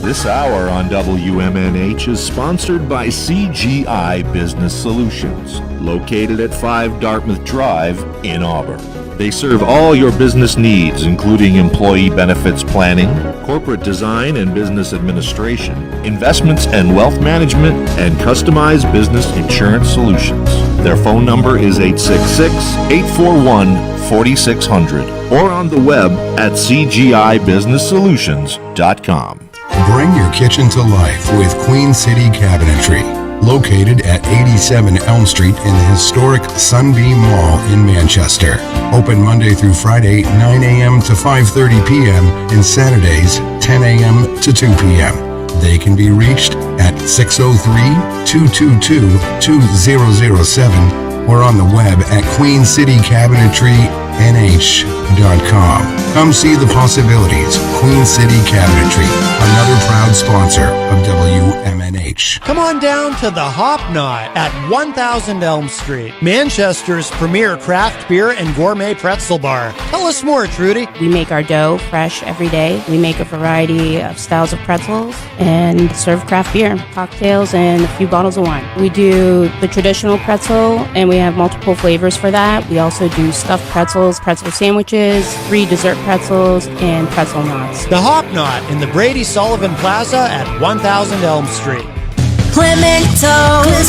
This hour on WMNH is sponsored by CGI Business Solutions, located at 5 Dartmouth Drive in Auburn. They serve all your business needs, including employee benefits planning, corporate design and business administration, investments and wealth management, and customized business insurance solutions. Their phone number is 866-841-4600 or on the web at cgibusinesssolutions.com. Bring your kitchen to life with Queen City Cabinetry, located at 87 Elm Street in the historic Sunbeam Mall in Manchester. Open Monday through Friday, 9 a.m. to 5:30 p.m. and Saturdays, 10 a.m. to 2 p.m. They can be reached at 603-222-2007 or on the web at queencitycabinetrynh.com. Come see the possibilities. Queen City Cabinetry, another proud sponsor of WMNH. Come on down to the Hop Knot at 1000 Elm Street, Manchester's premier craft beer and gourmet pretzel bar. Tell us more, Trudy. We make our dough fresh every day. We make a variety of styles of pretzels and serve craft beer, cocktails, and a few bottles of wine. We do the traditional pretzel, and we have multiple flavors for that. We also do stuffed pretzels, pretzel sandwiches, 3 dessert pretzels, and pretzel knots. The Hop Knot in the Brady Sullivan Plaza at 1000 Elm Street. Clemento's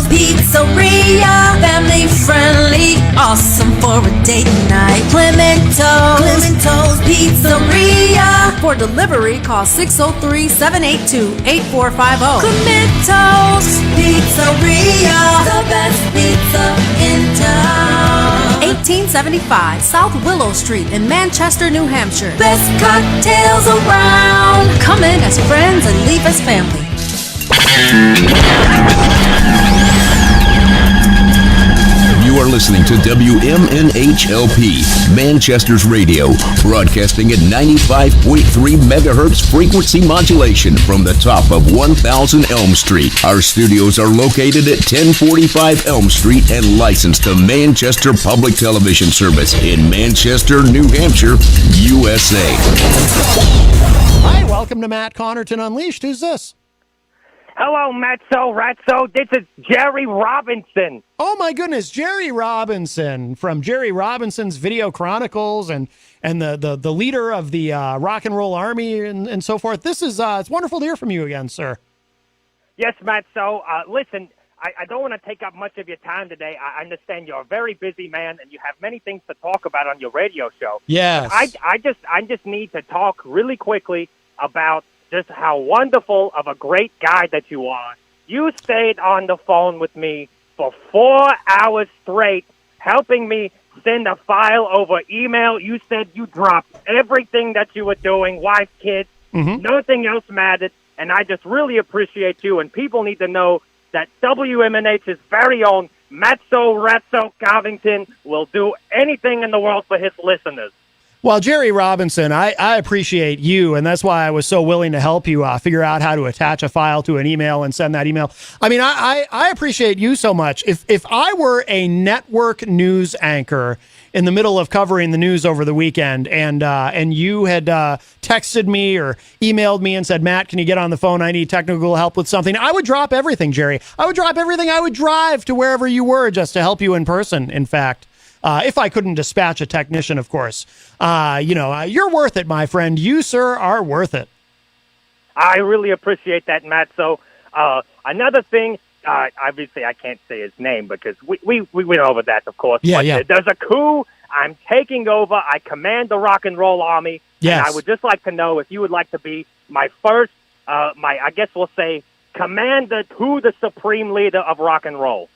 Pizzeria, family friendly, awesome for a date night. Clemento's Pizzeria. For delivery, call 603-782-8450. Clemento's Pizzeria, the best pizza in town. 1875 South Willow Street in Manchester, New Hampshire. Best cocktails around. Come in as friends and leave as family. You are listening to WMNHLP, Manchester's radio, broadcasting at 95.3 megahertz frequency modulation from the top of 1000 Elm Street. Our studios are located at 1045 Elm Street and licensed to Manchester Public Television Service in Manchester, New Hampshire, USA. Hi, welcome to Matt Connarton Unleashed. Who's this? Hello, Matzo Ratzo. This is Jerry Robinson. Oh, my goodness, Jerry Robinson from Jerry Robinson's Video Chronicles and the leader of the rock and roll army and so forth. This is it's wonderful to hear from you again, sir. Yes, Matzo. Listen, I don't want to take up much of your time today. I understand you're a very busy man and you have many things to talk about on your radio show. Yes. I just need to talk really quickly about just how wonderful of a great guy that you are. You stayed on the phone with me for 4 hours straight, helping me send a file over email. You said you dropped everything that you were doing, wife, kids, nothing else mattered, and I just really appreciate you, and people need to know that WMNH's very own Matzo Ratzo Covington will do anything in the world for his listeners. Well, Jerry Robinson, I appreciate you, and that's why I was so willing to help you figure out how to attach a file to an email and send that email. I mean, I appreciate you so much. If I were a network news anchor in the middle of covering the news over the weekend, and you had texted me or emailed me and said, Matt, can you get on the phone? I need technical help with something. I would drop everything, Jerry. I would drop everything. I would drive to wherever you were just to help you in person, in fact. If I couldn't dispatch a technician, of course. You're worth it, my friend. You, sir, are worth it. I really appreciate that, Matt. So another thing, obviously I can't say his name because we went over that, of course. Yeah. There's a coup. I'm taking over. I command the rock and roll army. Yes. And I would just like to know if you would like to be my first, I guess we'll say, commander to the supreme leader of rock and roll.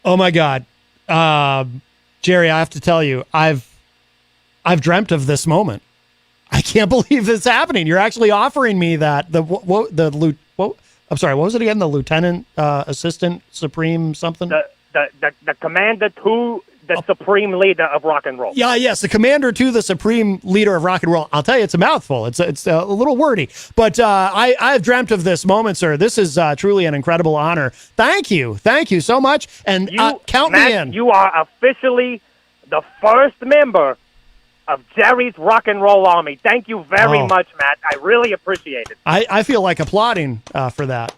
Oh, my God. Jerry, I have to tell you, I've dreamt of this moment. I can't believe this happening. You're actually offering me that. I'm sorry, what was it again? The lieutenant, assistant, supreme something? The commander to the supreme leader of rock and roll. Yes, the commander to the supreme leader of rock and roll. I'll tell you, it's a mouthful. It's a little wordy, but I've dreamt of this moment, sir. This is truly an incredible honor. Thank you so much, and count me in. You are officially the first member of Jerry's Rock and Roll Army. Thank you very much, Matt. I really appreciate it. I feel like applauding for that.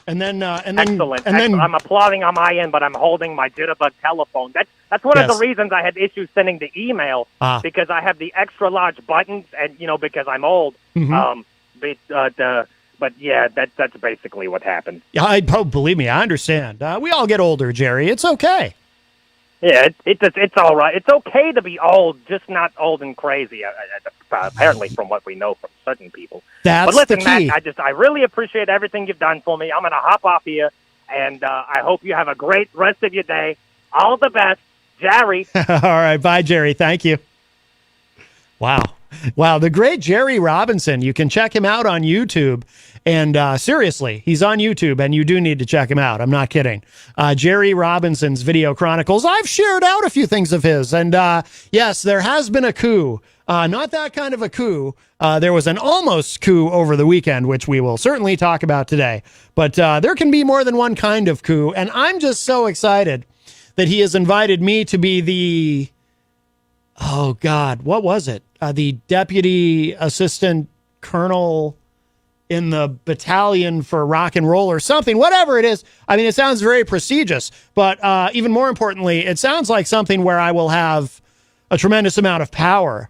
And then, Excellent. Then I'm applauding on my end, but I'm holding my jitterbug telephone. That's one of the reasons I had issues sending the email, because I have the extra large buttons, and because I'm old. Mm-hmm. But yeah, that's basically what happened. Yeah, believe me, I understand. We all get older, Jerry. It's okay. Yeah, it's all right. It's okay to be old, just not old and crazy. Apparently, from what we know from certain people. That's but listen, the key. Matt, I really appreciate everything you've done for me. I'm going to hop off here, and I hope you have a great rest of your day. All the best, Jerry. All right, bye, Jerry. Thank you. Wow, the great Jerry Robinson. You can check him out on YouTube. And seriously, he's on YouTube, and you do need to check him out. I'm not kidding. Jerry Robinson's Video Chronicles. I've shared out a few things of his. And yes, there has been a coup. Not that kind of a coup. There was an almost coup over the weekend, which we will certainly talk about today. But there can be more than one kind of coup. And I'm just so excited that he has invited me to be the... Oh, God, what was it? The deputy assistant colonel in the battalion for rock and roll or something, whatever it is. I mean, it sounds very prestigious, but even more importantly, it sounds like something where I will have a tremendous amount of power.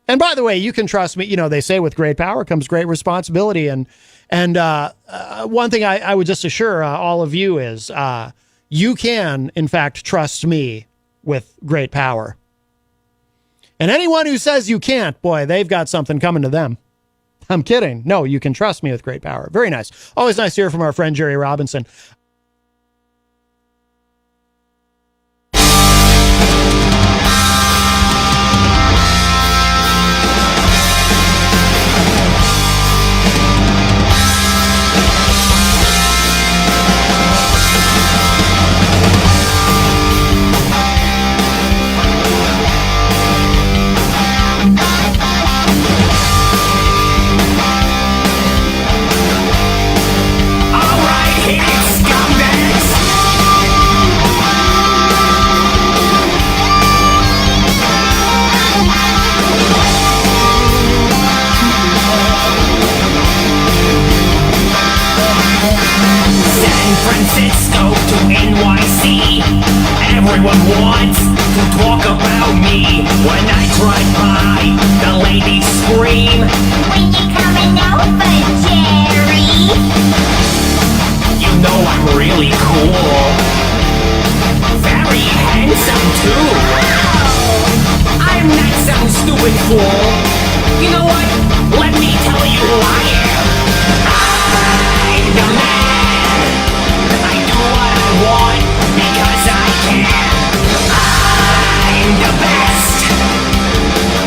And by the way, you can trust me. They say with great power comes great responsibility. And one thing I would just assure all of you is you can, in fact, trust me with great power. And anyone who says you can't, boy, they've got something coming to them. I'm kidding. No, you can trust me with great power. Very nice. Always nice to hear from our friend Jerry Robinson. Francisco to NYC. Everyone wants to talk about me. When I drive by, the ladies scream, "When you coming over, Jerry?" You know I'm really cool. Very handsome too. Wow. I'm not some stupid fool. You know what? Let me tell you who I am. I'm the man. Want because I can. I'm the best.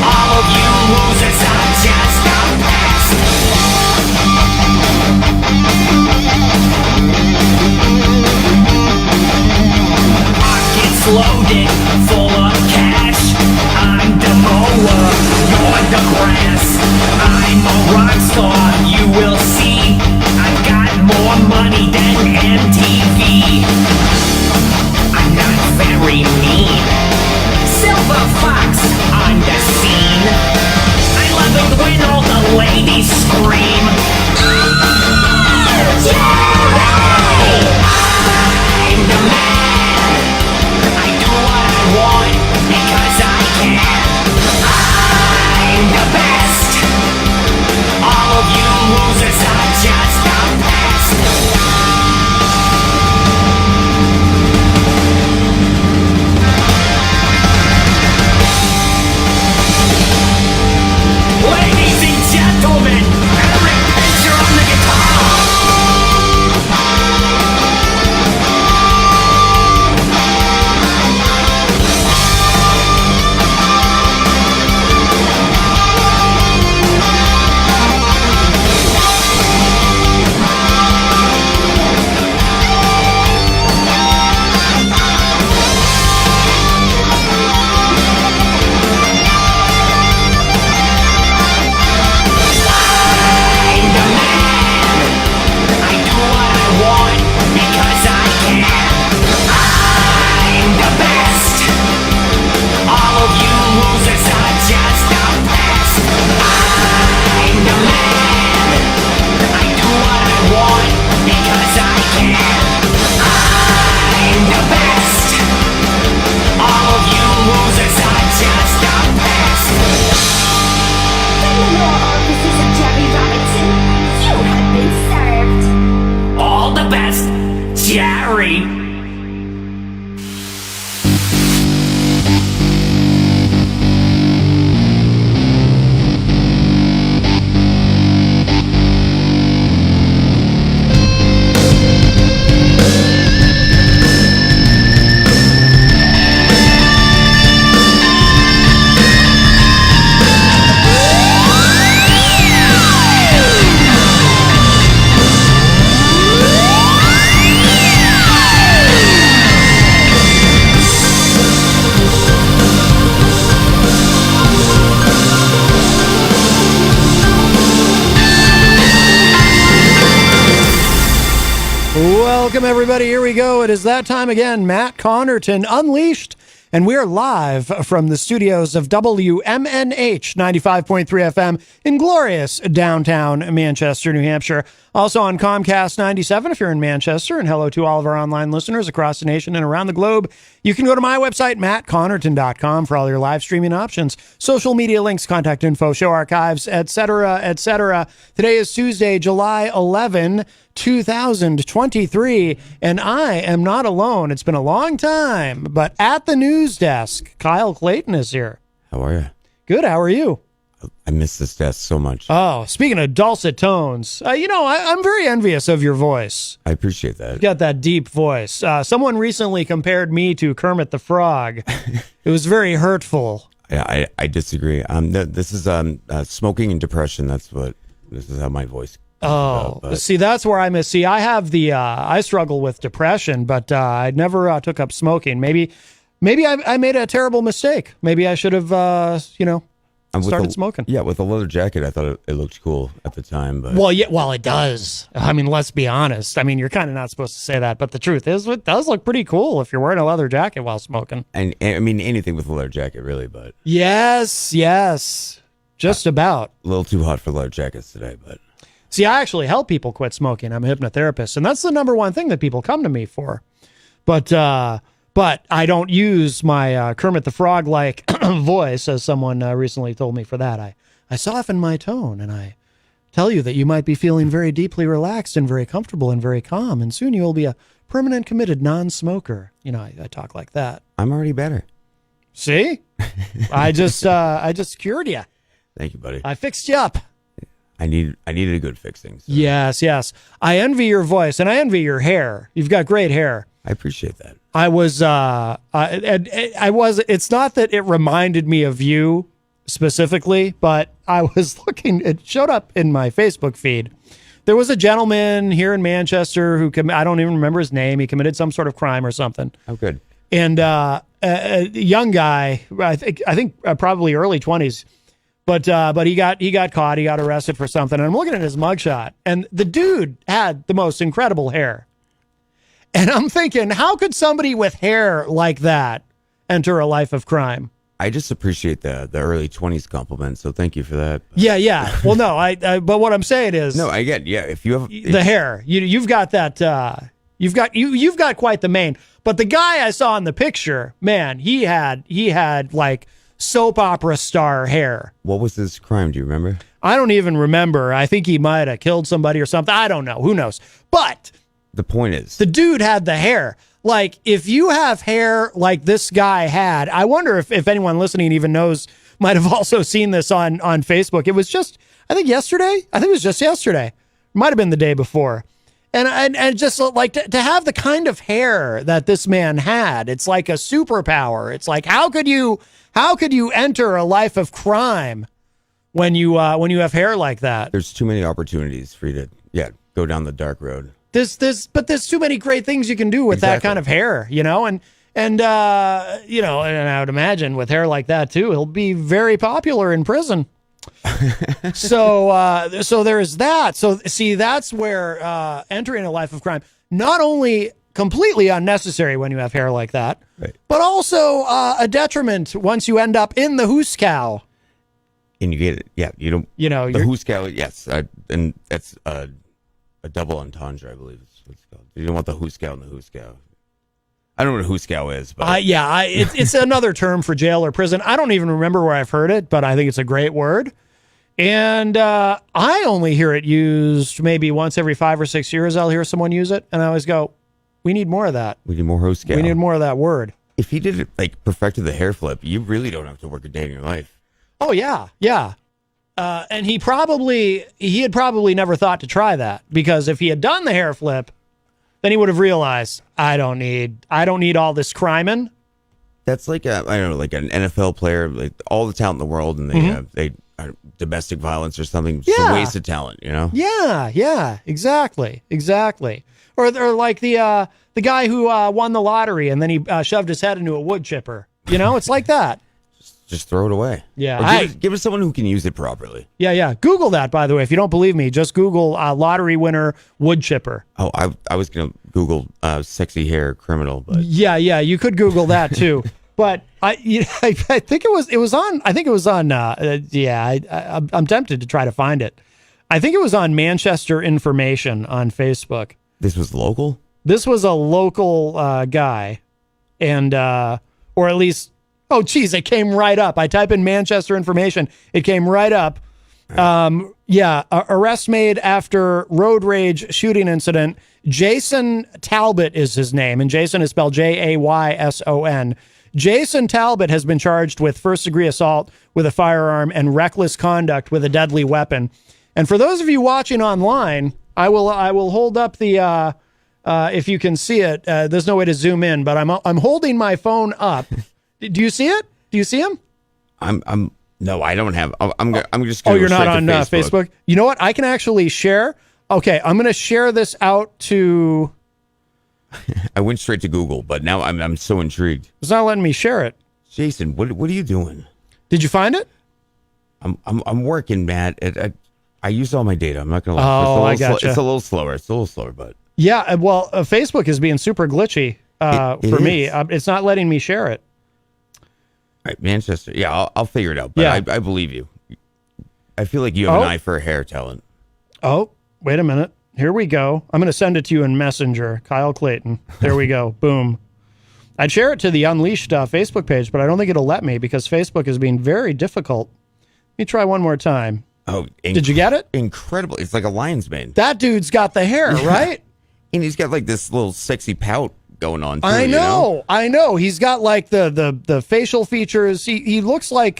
All of you losers are just the best. Pockets loaded, full of cash. I'm the mower, you're the grass. I'm a rock star, you will see. I've got more money than MTV. I'm not very mean. Silver Welcome, everybody. Here we go. It is that time again. Matt Connarton Unleashed. And we're live from the studios of WMNH 95.3 FM in glorious downtown Manchester, New Hampshire. Also on Comcast 97 if you're in Manchester. And hello to all of our online listeners across the nation and around the globe. You can go to my website, mattconnerton.com, for all your live streaming options, social media links, contact info, show archives, etc., etc. Today is Tuesday, July 11, 2023, and I am not alone. It's been a long time, but at the news desk, Kyle Clayton is here. How are you? Good. How are you? I miss this desk so much. Oh, speaking of dulcet tones, I'm very envious of your voice. I appreciate that. You've got that deep voice. Someone recently compared me to Kermit the Frog. It was very hurtful. Yeah, I disagree. This is smoking and depression. This is how my voice. See, that's where I miss. See, I have I struggle with depression, but I never took up smoking. Maybe I made a terrible mistake. Maybe I should have, started smoking. Yeah, with a leather jacket, I thought it looked cool at the time. But well, it does. I mean, let's be honest. I mean, you're kind of not supposed to say that, but the truth is, it does look pretty cool if you're wearing a leather jacket while smoking. And I mean, anything with a leather jacket, really. But yes, just about. A little too hot for leather jackets today, but. See, I actually help people quit smoking. I'm a hypnotherapist, and that's the number one thing that people come to me for. But I don't use my Kermit the Frog-like voice, as someone recently told me for that. I soften my tone, and I tell you that you might be feeling very deeply relaxed and very comfortable and very calm, and soon you will be a permanent, committed non-smoker. I talk like that. I'm already better. See? I just cured you. Thank you, buddy. I fixed you up. I needed a good fixing. So. Yes. I envy your voice, and I envy your hair. You've got great hair. I appreciate that. It's not that it reminded me of you specifically, but I was looking, it showed up in my Facebook feed. There was a gentleman here in Manchester who, I don't even remember his name. He committed some sort of crime or something. Oh, good. And a young guy, I think probably early 20s. But he got caught. He got arrested for something. And I'm looking at his mugshot, and the dude had the most incredible hair. And I'm thinking, how could somebody with hair like that enter a life of crime? I just appreciate the early 20s compliment, so thank you for that. Yeah. Well, no, but what I'm saying is, no, I get. Yeah, if you have the hair, you've got that. You've got quite the mane. But the guy I saw in the picture, man, he had like soap opera star hair. What was his crime? Do you remember? I don't even remember. I think he might have killed somebody or something. I don't know. Who knows? But the point is, the dude had the hair. Like, if you have hair like this guy had, I wonder if anyone listening even knows, might have also seen this on Facebook. It was just, I think yesterday. I think it was just yesterday. Might have been the day before. And just like to have the kind of hair that this man had, it's like a superpower. It's like, how could you enter a life of crime when you have hair like that? There's too many opportunities for you to go down the dark road. But there's too many great things you can do with that kind of hair, and I would imagine with hair like that too, he'll be very popular in prison. So there's that. So see, that's where entering a life of crime, not only completely unnecessary when you have hair like that, right, but also a detriment once you end up in the hoosecow. And you get it. Yeah, the hoosecow. Yes, and that's a double entendre, I believe is what it's called. You don't want the hoosecow and the hoosecow. I don't know what a hoosecow is, but it's another term for jail or prison. I don't even remember where I've heard it, but I think it's a great word. And I only hear it used maybe once every 5 or 6 years. I'll hear someone use it, and I always go, "We need more of that. We need more hoosecow. We need more of that word." If he did it like perfected the hair flip, you really don't have to work a day in your life. Oh yeah. And he had probably never thought to try that, because if he had done the hair flip, then he would have realized, I don't need all this criming. That's like an NFL player, like all the talent in the world, and they are domestic violence or something. It's a waste of talent, Yeah, exactly. Or like the guy who won the lottery and then he shoved his head into a wood chipper. It's like that. Just throw it away. Yeah. Give it to someone who can use it properly. Yeah. Google that, by the way. If you don't believe me, just Google lottery winner wood chipper. Oh, I was going to Google sexy hair criminal, but yeah, you could Google that too. But I think it was on. I think it was on. I'm tempted to try to find it. I think it was on Manchester Information on Facebook. This was local. This was a local guy, and or at least, oh geez, it came right up. I type in Manchester Information, it came right up. Arrest made after road rage shooting incident. Jason Talbot is his name, and Jason is spelled Jayson. Jason Talbot has been charged with first-degree assault with a firearm and reckless conduct with a deadly weapon. And for those of you watching online, I will hold up the if you can see it. There's no way to zoom in, but I'm holding my phone up. Do you see it? Do you see him? No, I don't have. I'm just. You're not on Facebook. You know what? I can actually share. Okay, I'm going to share this out to. I went straight to Google, but now I'm so intrigued. It's not letting me share it. Jason, what are you doing? Did you find it? I'm working, Matt. I used all my data. I'm not going to lie. I gotcha. It's a little slower, but yeah. Well, Facebook is being super glitchy for me. It's not letting me share it. All right, Manchester. Yeah, I'll figure it out. But yeah. I believe you. I feel like you have an eye for hair talent. Oh, wait a minute. Here we go. I'm going to send it to you in Messenger. Kyle Clayton. There we go. Boom. I'd share it to the Unleashed Facebook page, but I don't think it'll let me because Facebook is being very difficult. Let me try one more time. Oh, did you get it? Incredible. It's like a lion's mane. That dude's got the hair, right? And he's got like this little sexy pout going on too, I know. He's got like the facial features. He looks like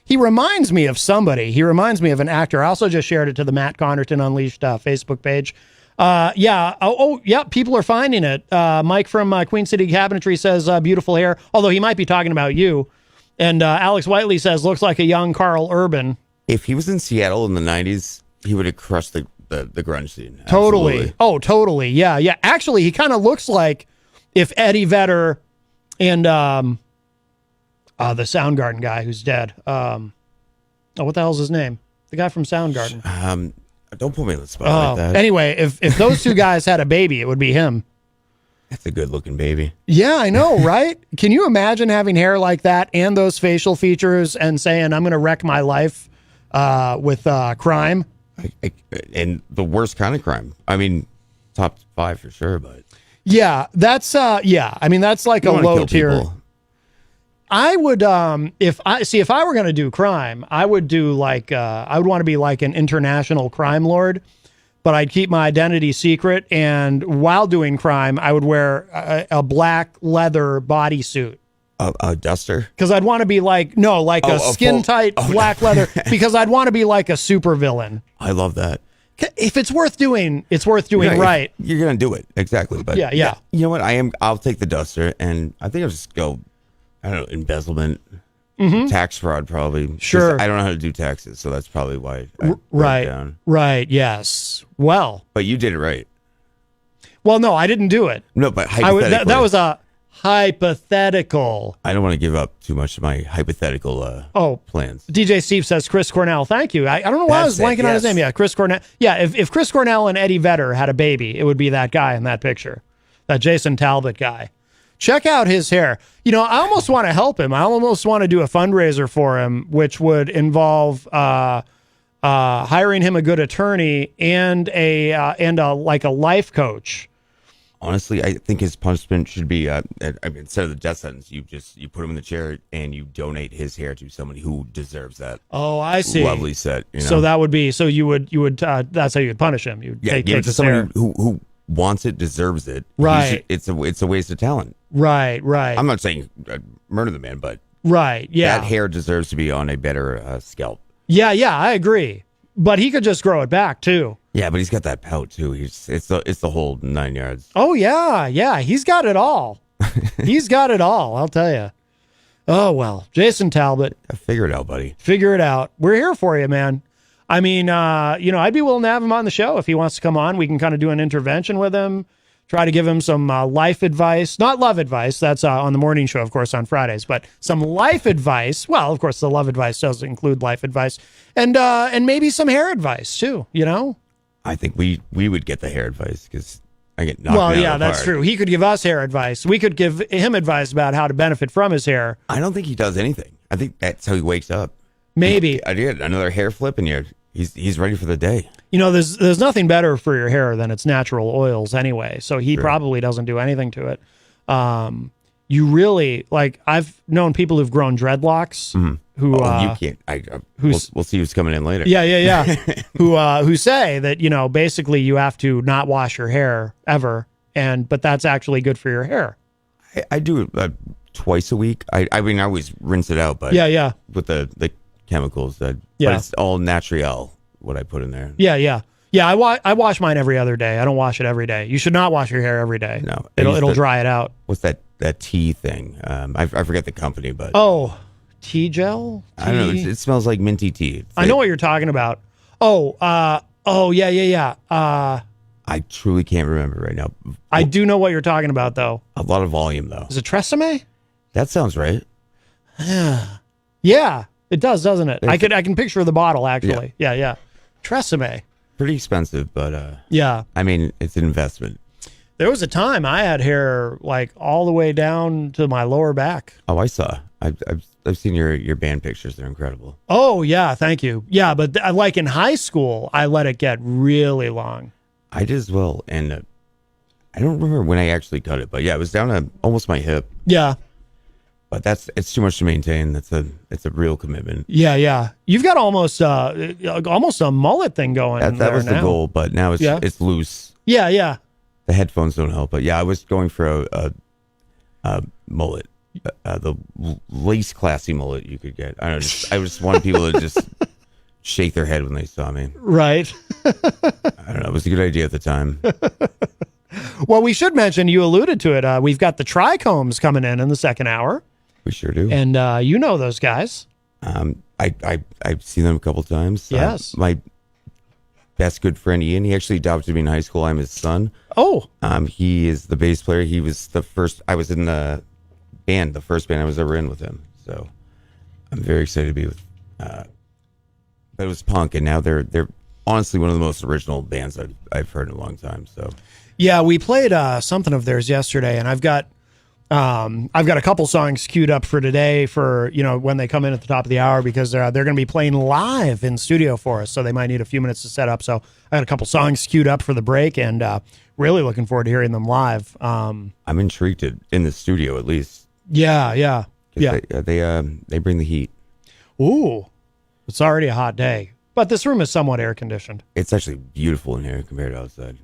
he reminds me of somebody. He reminds me of an actor. I also just shared it to the Matt Connarton Unleashed Facebook page. People are finding it. Mike from Queen City Cabinetry says beautiful hair, although he might be talking about you. And Alex Whiteley says looks like a young Carl Urban. If he was in Seattle in the 90s, he would have crushed the grunge scene. Totally. Absolutely. Oh, totally. Yeah. Actually, he kind of looks like if Eddie Vedder and the Soundgarden guy who's dead. What the hell's his name? The guy from Soundgarden. Don't put me in the spot like that. Anyway, if those two guys had a baby, it would be him. That's a good-looking baby. Yeah, I know, right? Can you imagine having hair like that and those facial features and saying, I'm going to wreck my life with crime? And the worst kind of crime. I mean, top 5 for sure, but... Yeah, that's, I mean, that's like a low tier. People. I would, if I were going to do crime, I would do like, I would want to be like an international crime lord, but I'd keep my identity secret. And while doing crime, I would wear a black leather bodysuit. A duster? Because I'd want to be like, a skin tight black leather, because I'd want to be like a super villain. I love that. If it's worth doing, it's worth doing right. You're going to do it. Exactly. But yeah. You know what? I'll take the duster, and I think I'll just go, I don't know, embezzlement, tax fraud probably. Sure. I don't know how to do taxes, so that's probably why I right. it down. Right, yes. Well. But you did it right. Well, no, I didn't do it. No, but hypothetically. That was a hypothetical. I don't want to give up too much of my hypothetical plans. DJ Steve says Chris Cornell. Thank you. I don't know why I was blanking on his name. Yeah, Chris Cornell. Yeah, if Chris Cornell and Eddie Vedder had a baby, it would be that guy in that picture, that Jason Talbot guy. Check out his hair. You know, I almost want to help him. I almost want to do a fundraiser for him, which would involve hiring him a good attorney and a life coach. Honestly, I think his punishment should be, instead of the death sentence, you put him in the chair and you donate his hair to somebody who deserves that. Oh, I see. Lovely set. You know? So that would be, you would that's how you would punish him. You'd take to somebody who wants it, deserves it. Right. It's a waste of talent. Right. I'm not saying murder the man, but right. Yeah. That hair deserves to be on a better scalp. Yeah, I agree. But he could just grow it back too. Yeah, but he's got that pout too. It's the whole 9 yards. Oh yeah. He's got it all. He's got it all. I'll tell you. Oh well, Jason Talbot. Figure it out, buddy. Figure it out. We're here for you, man. I mean, I'd be willing to have him on the show if he wants to come on. We can kind of do an intervention with him. Try to give him some life advice, not love advice. That's on the morning show, of course, on Fridays. But some life advice. Well, of course, the love advice does include life advice, and maybe some hair advice too. You know. I think we would get the hair advice because I get knocked Well, out yeah, of the that's park. true. He could give us hair advice. We could give him advice about how to benefit from his hair. I don't think he does anything. I think that's how he wakes up. Maybe. I did another hair flip, and he's ready for the day. You know, there's nothing better for your hair than its natural oils anyway. So he probably doesn't do anything to it. You really, like, I've known people who've grown dreadlocks who you can't. We'll see who's coming in later. Yeah. who say that, you know, basically you have to not wash your hair ever, but that's actually good for your hair. I do it twice a week. I mean, I always rinse it out, but with the chemicals but it's all natural what I put in there. Yeah. I wash mine every other day. I don't wash it every day. You should not wash your hair every day. No, it'll dry it out. What's that tea thing? I forget the company, but tea gel. I don't know. It smells like minty tea. I know what you're talking about. Yeah. I truly can't remember right now. I do know what you're talking about, though. A lot of volume, though. Is it Tresemme? That sounds right. Yeah, it does, doesn't it? I can picture the bottle actually. Yeah. Tresemme. Pretty expensive, but yeah. I mean, it's an investment. There was a time I had hair like all the way down to my lower back. Oh, I saw. I've seen your band pictures. They're incredible. Oh yeah, thank you. Yeah, but like in high school, I let it get really long. I did as well, and I don't remember when I actually cut it, but yeah, it was down to almost my hip. Yeah. But it's too much to maintain. It's a real commitment. Yeah. You've got almost a mullet thing going. That was the goal, but now it's loose. Yeah. The headphones don't help, but yeah, I was going for a mullet, the least classy mullet you could get. I just wanted people to just shake their head when they saw me. Right. I don't know. It was a good idea at the time. Well, we should mention, you alluded to it. We've got the Trichomes coming in the second hour. We sure do. And you know those guys. I've seen them a couple times. Yes. My best good friend Ian, he actually adopted me in high school. I'm his son. Oh. He is the bass player. He was the first. I was in the band, the first band I was ever in with him. So I'm very excited to be with. But it was punk, and now they're honestly one of the most original bands I've heard in a long time. So. Yeah, we played something of theirs yesterday, and I've got a couple songs queued up for today for, you know, when they come in at the top of the hour, because they're going to be playing live in studio for us, so they might need a few minutes to set up. So I got a couple songs queued up for the break, and really looking forward to hearing them live. I'm intrigued in the studio at least. Yeah. They bring the heat. Ooh, it's already a hot day, but this room is somewhat air conditioned. It's actually beautiful in here compared to outside.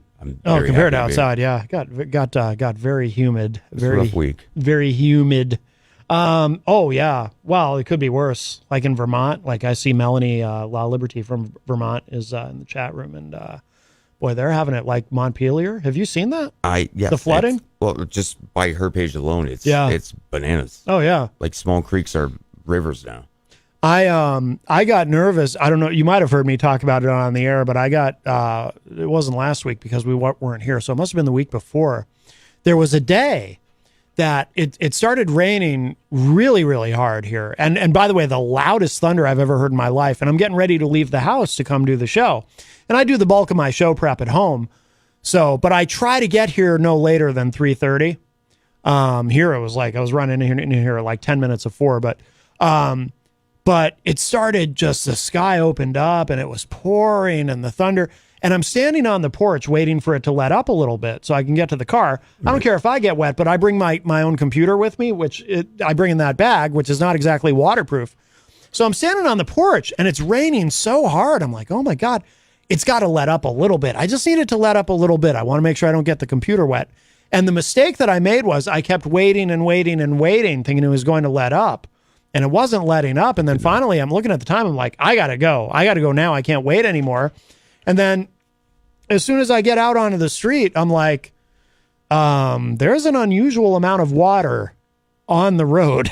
Compared to outside, yeah, got very humid. Very rough week. Very humid. Oh yeah. Well, it could be worse. Like in Vermont, like I see Melanie La Liberty from Vermont is in the chat room, and boy, they're having it like Montpelier. Have you seen that? Yes. The flooding. Well, just by her page alone, it's bananas. Oh yeah. Like small creeks are rivers now. I got nervous. I don't know. You might have heard me talk about it on the air, but I got, it wasn't last week because we weren't here. So it must've been the week before. There was a day that it started raining really, really hard here. And by the way, the loudest thunder I've ever heard in my life. And I'm getting ready to leave the house to come do the show. And I do the bulk of my show prep at home. So, but I try to get here no later than 3:30. Here it was like, I was running in here like 10 minutes of 4, but it started just, the sky opened up and it was pouring and the thunder. And I'm standing on the porch waiting for it to let up a little bit so I can get to the car. I don't care if I get wet, but I bring my own computer with me, I bring in that bag, which is not exactly waterproof. So I'm standing on the porch and it's raining so hard. I'm like, oh my God, it's got to let up a little bit. I just need it to let up a little bit. I want to make sure I don't get the computer wet. And the mistake that I made was I kept waiting and waiting and waiting, thinking it was going to let up. And it wasn't letting up. And then finally, I'm looking at the time. I'm like, I got to go. I got to go now. I can't wait anymore. And then as soon as I get out onto the street, I'm like, there's an unusual amount of water on the road.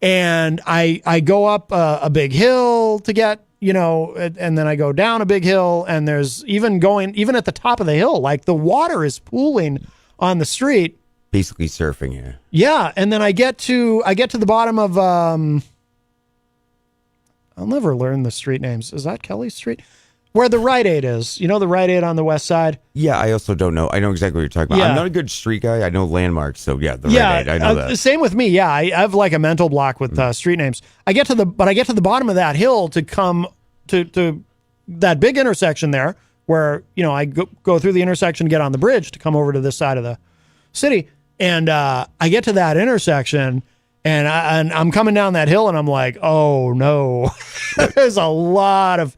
And I go up a big hill to get, and then I go down a big hill. And there's even at the top of the hill, like the water is pooling on the street. Basically surfing here. Yeah, and then I get to the bottom of I'll never learn the street names. Is that Kelly Street? Where the Rite Aid is. You know the Rite Aid on the west side? Yeah, I also don't know. I know exactly what you're talking about. Yeah. I'm not a good street guy. I know landmarks, so yeah, the Rite Aid. I know that. Same with me. Yeah, I have like a mental block with street names. I get to the bottom of that hill to come to that big intersection there, where I go through the intersection, get on the bridge to come over to this side of the city, and I get to that intersection. And I'm coming down that hill, and I'm like, oh no, there's a lot of.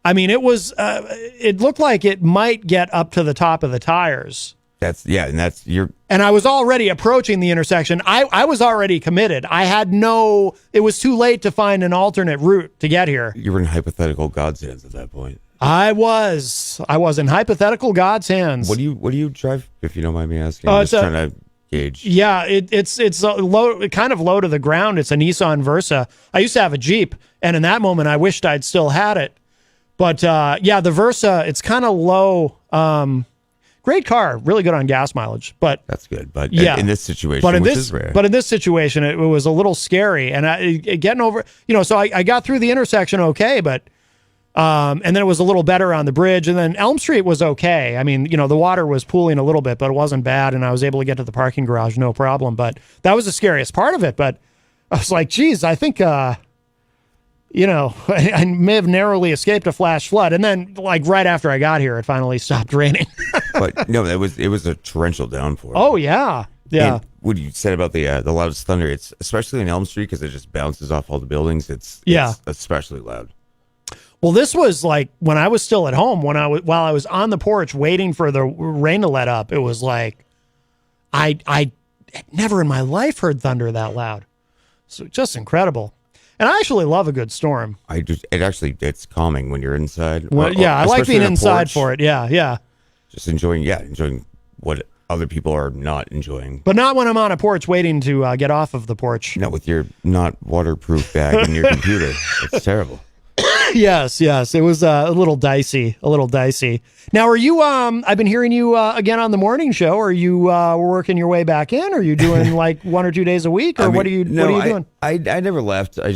I mean, it was. It looked like it might get up to the top of the tires. And I was already approaching the intersection. I was already committed. It was too late to find an alternate route to get here. You were in hypothetical God's hands at that point. I was in hypothetical God's hands. What do you drive, if you don't mind me asking? I'm just trying to gauge. Yeah, it's low, kind of low to the ground. It's a Nissan Versa. I used to have a Jeep, and in that moment, I wished I'd still had it. But the Versa, it's kind of low. Great car, really good on gas mileage. But that's good. But in this situation, is rare. But in this situation, it was a little scary, and getting over. So I got through the intersection okay, but. And then it was a little better on the bridge, and then Elm Street was okay. I mean, the water was pooling a little bit, but it wasn't bad, and I was able to get to the parking garage, no problem. But that was the scariest part of it. But I was like, geez, I think, I may have narrowly escaped a flash flood. And then, like, right after I got here, it finally stopped raining. But no, it was a torrential downpour. Oh, yeah. Yeah. And what you said about the loudest thunder, it's especially in Elm Street because it just bounces off all the buildings. It's especially loud. Well, this was like when I was still at home, while I was on the porch waiting for the rain to let up. It was like I never in my life heard thunder that loud. So just incredible. And I actually love a good storm. It's calming when you're inside. Well, I like being inside for it. Yeah. Just enjoying what other people are not enjoying. But not when I'm on a porch waiting to get off of the porch. No, with your not waterproof bag and your computer. It's terrible. Yes. It was a little dicey. Now, are you, I've been hearing you again on the morning show. Are you working your way back in? Are you doing like 1 or 2 days a week? Or what are you doing? I never left. I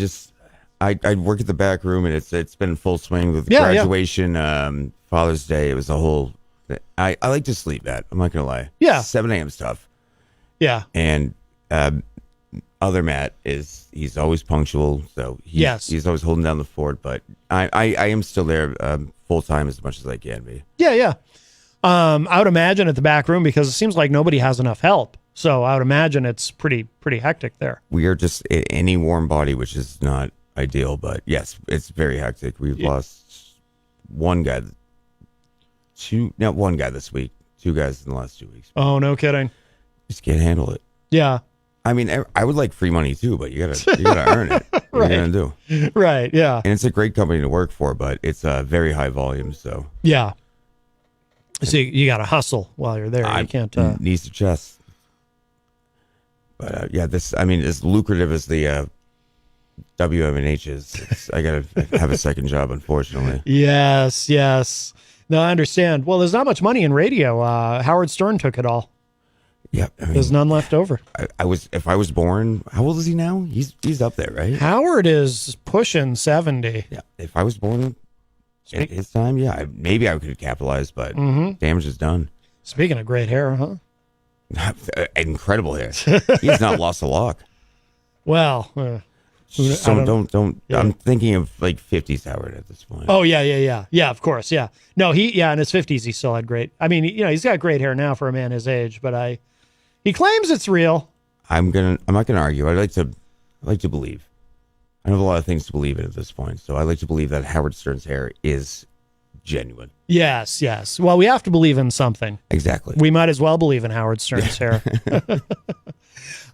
work at the back room, and it's been full swing with graduation, Father's Day. It was a whole, I like to sleep that. I'm not going to lie. Yeah. 7 a.m. stuff. Yeah. And, other Matt he's always punctual, so he's always holding down the fort. But I am still there full time as much as I can be. Yeah. I would imagine at the back room because it seems like nobody has enough help. So I would imagine it's pretty hectic there. We are just any warm body, which is not ideal, but yes, it's very hectic. We've lost one guy this week, 2 guys in the last 2 weeks. Oh, no kidding. Just can't handle it. Yeah. I mean, I would like free money too, but you gotta earn it. What are you gonna do? Right. Yeah. And it's a great company to work for, but it's a very high volume. So yeah. So you gotta hustle while you're there. You can't knees to chest. But as lucrative as the WMNH is, I gotta have a second job, unfortunately. Yes. No, I understand. Well, there's not much money in radio. Howard Stern took it all. Yeah, there's none left over. If I was born, how old is he now? He's up there, right? Howard is pushing 70. Yeah, if I was born at his time, maybe I could capitalize, but damage is done. Speaking of great hair, huh? Incredible hair. He's not lost a lock. Well, don't. Yeah. I'm thinking of like 50s Howard at this point. Oh yeah. Of course, yeah. No, in his 50s he still had great. I mean, he's got great hair now for a man his age, but he claims it's real. I'm not gonna argue. I like to believe. I have a lot of things to believe in at this point, so I like to believe that Howard Stern's hair is genuine. Yes. Well, we have to believe in something. Exactly. We might as well believe in Howard Stern's hair.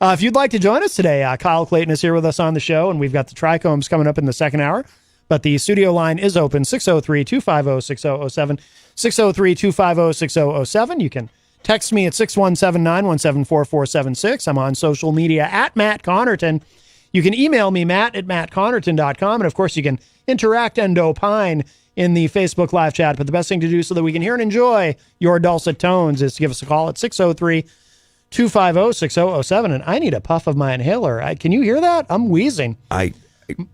If you'd like to join us today, Kyle Clayton is here with us on the show, and we've got the Trichomes coming up in the second hour. But the studio line is open, 603-250-6007, 603-250-6007. You can text me at 617-917-4476. I'm on social media at Matt Connarton. You can email me, matt@mattconnerton.com. And, of course, you can interact and opine in the Facebook live chat. But the best thing to do so that we can hear and enjoy your dulcet tones is to give us a call at 603-250-6007. And I need a puff of my inhaler. Can you hear that? I'm wheezing. I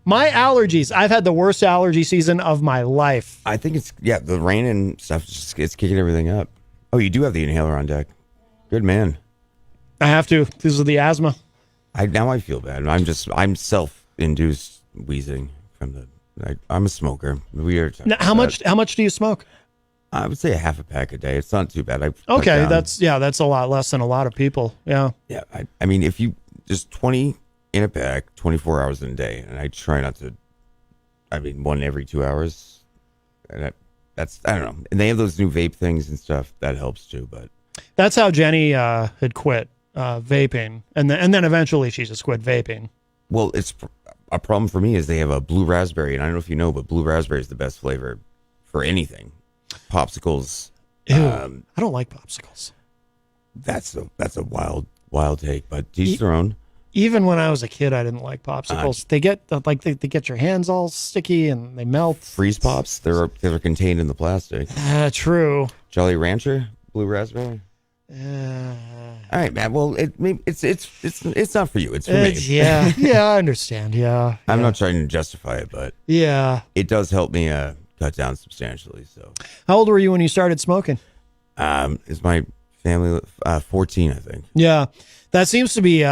My allergies, I've had the worst allergy season of my life. I think it's, the rain and stuff, it's kicking everything up. Oh, you do have the inhaler on deck. Good man. I have to. This is the asthma. Now I feel bad. I'm self-induced wheezing from I'm a smoker. Now, how much do you smoke? I would say a half a pack a day. It's not too bad. Okay, that's a lot less than a lot of people. Yeah. Yeah. I mean, if you just 20 in a pack, 24 hours in a day, and I try not to. I mean, one every 2 hours, and that's I don't know. And they have those new vape things and stuff that helps too. But that's how Jenny had quit vaping, and then eventually she just quit vaping. Well, it's a problem for me is they have a blue raspberry, and I don't know if you know, but blue raspberry is the best flavor for anything. Popsicles. Ew, I don't like popsicles. That's a wild take, but teach their own. Even when I was a kid, I didn't like popsicles. They get your hands all sticky and they melt. Freeze pops. They're contained in the plastic. True. Jolly Rancher, blue raspberry. All right, man. Well, it's not for you. It's for me. Yeah, I understand. Yeah, I'm not trying to justify it, but it does help me cut down substantially. So, how old were you when you started smoking? Is my family 14? I think. Yeah, that seems to be.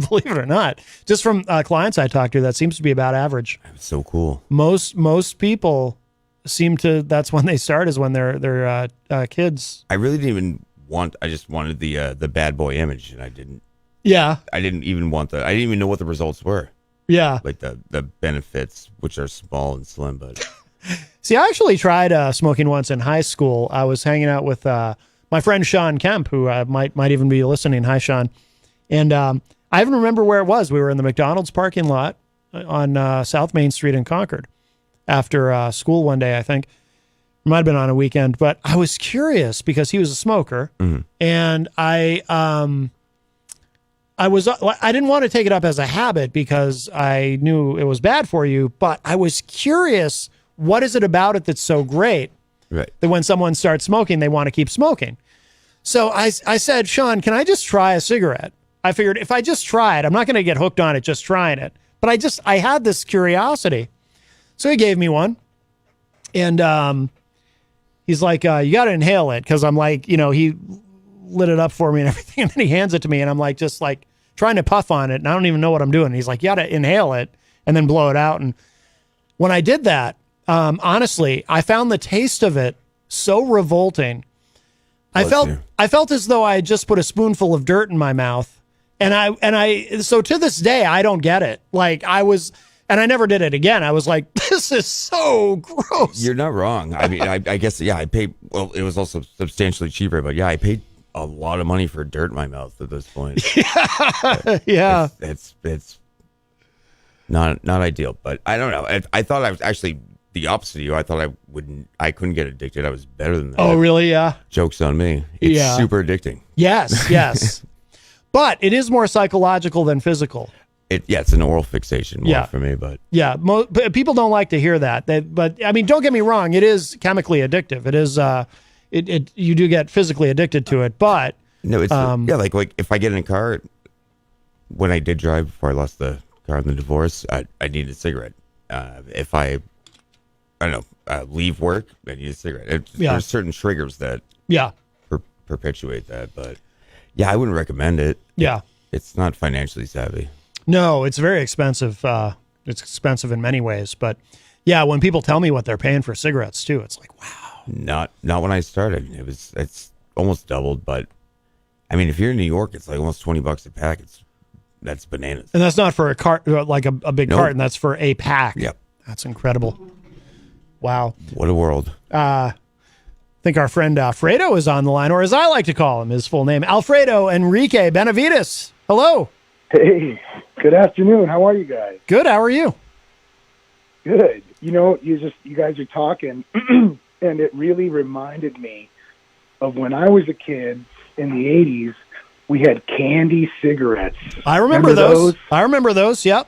Believe it or not, just from clients I talk to, that seems to be about average. That's so cool. Most people seem to. That's when they start. Is when they're kids. I really didn't even want. I just wanted the bad boy image, and I didn't. Yeah. I didn't even want I didn't even know what the results were. Yeah. Like the benefits, which are small and slim, but. See, I actually tried smoking once in high school. I was hanging out with my friend Sean Kemp, who might even be listening. Hi, Sean. And I even remember where it was. We were in the McDonald's parking lot on South Main Street in Concord after school one day, I think. It might have been on a weekend. But I was curious because he was a smoker. Mm-hmm. And I didn't want to take it up as a habit because I knew it was bad for you. But I was curious, what is it about it that's so great that when someone starts smoking, they want to keep smoking? So I said, Sean, can I just try a cigarette? I figured if I just try it, I'm not going to get hooked on it just trying it. But I had this curiosity. So he gave me one. And he's like, you got to inhale it. Because I'm like, he lit it up for me and everything. And then he hands it to me. And I'm like, just like trying to puff on it. And I don't even know what I'm doing. And he's like, you got to inhale it and then blow it out. And when I did that, honestly, I found the taste of it so revolting. I felt as though I had just put a spoonful of dirt in my mouth. So to this day, I don't get it. Like and I never did it again. I was like, this is so gross. You're not wrong. I mean, I guess, I paid, well, it was also substantially cheaper, but I paid a lot of money for dirt in my mouth at this point. Yeah. It's not ideal, but I don't know. I thought I was actually the opposite of you. I thought I couldn't get addicted. I was better than that. Oh, really? Yeah. Joke's on me. It's super addicting. Yes. But it is more psychological than physical. It's an oral fixation more for me, but people don't like to hear that. But I mean, don't get me wrong; it is chemically addictive. It is. You do get physically addicted to it, but no, it's like if I get in a car, when I did drive before I lost the car in the divorce, I needed a cigarette. If I don't know, leave work, I need a cigarette. There's certain triggers that perpetuate that, but. Yeah, I wouldn't recommend it. Yeah. It's not financially savvy. No, it's very expensive. It's expensive in many ways. But yeah, when people tell me what they're paying for cigarettes too, it's like, wow. Not when I started. It's almost doubled, but I mean, if you're in New York, it's like almost $20 a pack. That's bananas. And that's not for a cart, like a big carton. That's for a pack. Yep. That's incredible. Wow. What a world. I think our friend Fredo is on the line, or as I like to call him, his full name, Alfredo Enrique Benavides. Hello. Hey, good afternoon. How are you guys? Good. How are you? Good. You guys are talking, and it really reminded me of when I was a kid in the 80s. We had candy cigarettes. I remember those. I remember those. Yep.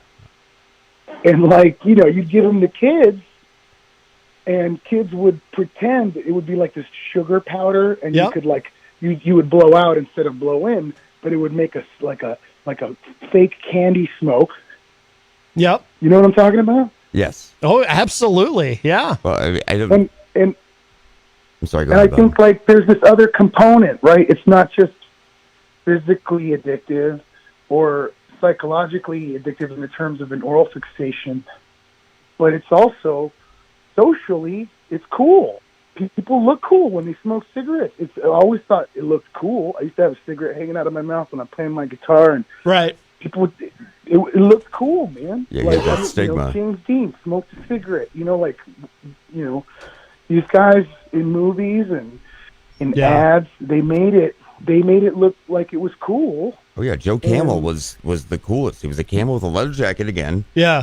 And you'd give them to kids. And kids would pretend it would be like this sugar powder, and you could you would blow out instead of blow in, but it would make like a fake candy smoke. Yep. You know what I'm talking about? Yes. Oh, absolutely. Yeah. Well, I don't. And I'm sorry. Go and ahead, I think like there's this other component, right? It's not just physically addictive or psychologically addictive in the terms of an oral fixation, but it's also socially, it's cool. People look cool when they smoke cigarettes. I always thought it looked cool. I used to have a cigarette hanging out of my mouth when I'm playing my guitar, and right. People, it looked cool, man. Yeah, like, that stigma. James Dean smoked a cigarette. These guys in movies and in ads, they made it look like it was cool. Oh yeah, Joe Camel was the coolest. He was a camel with a leather jacket again. Yeah.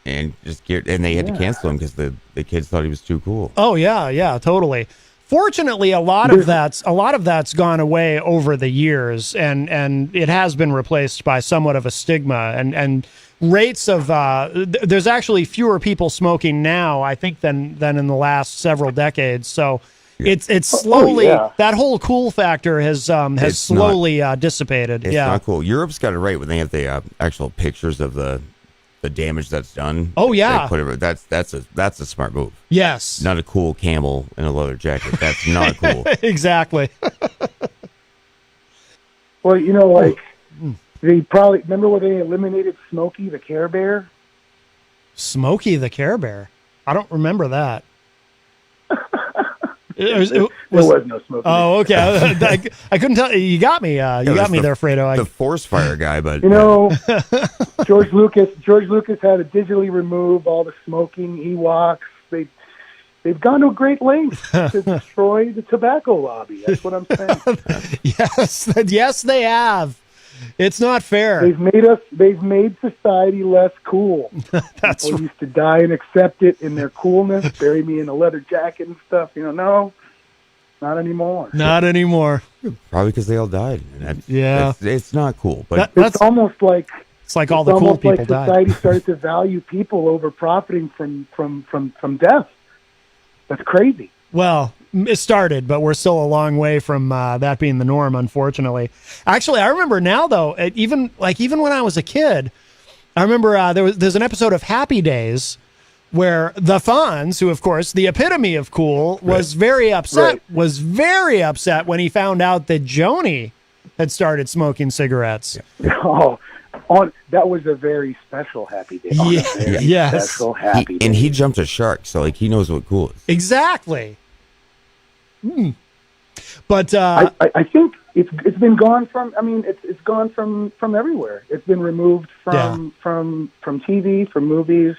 And they had to cancel him because the kids thought he was too cool. Oh yeah, totally. Fortunately, a lot of that's gone away over the years, and it has been replaced by somewhat of a stigma. And rates of there's actually fewer people smoking now, I think, than in the last several decades. So it's slowly that whole cool factor has slowly dissipated. It's not cool. Europe's got it right when they have the actual pictures of the damage that's done. Oh yeah, that's a smart move. Yes, not a cool camel in a leather jacket. That's not cool. Exactly. Well, they probably remember when they eliminated Smokey the Care Bear. Smokey the Care Bear. I don't remember that. There was no Smokey. Oh, okay. I couldn't tell. You got me. You got me there, Fredo. The force fire guy, but George Lucas had to digitally remove all the smoking Ewoks. They've gone to great lengths to destroy the tobacco lobby. That's what I'm saying. Yes, they have. It's not fair. They've made society less cool. People used to die and accept it in their coolness, bury me in a leather jacket and stuff. No, not anymore. Not anymore. Probably because they all died. It's not cool. But it's almost like all the cool people died. Society started to value people over profiting from death. That's crazy. Well, it started, but we're still a long way from that being the norm, unfortunately. Actually, I remember now, though, even when I was a kid, I remember there's an episode of Happy Days where the Fonz, who, of course, the epitome of cool, was very upset when he found out that Joni had started smoking cigarettes. Oh, that was a very special Happy Day. Special Happy Day. And he jumped a shark, so he knows what cool is. Exactly. But I think it's been gone from. I mean, it's gone from everywhere. It's been removed from TV, from movies.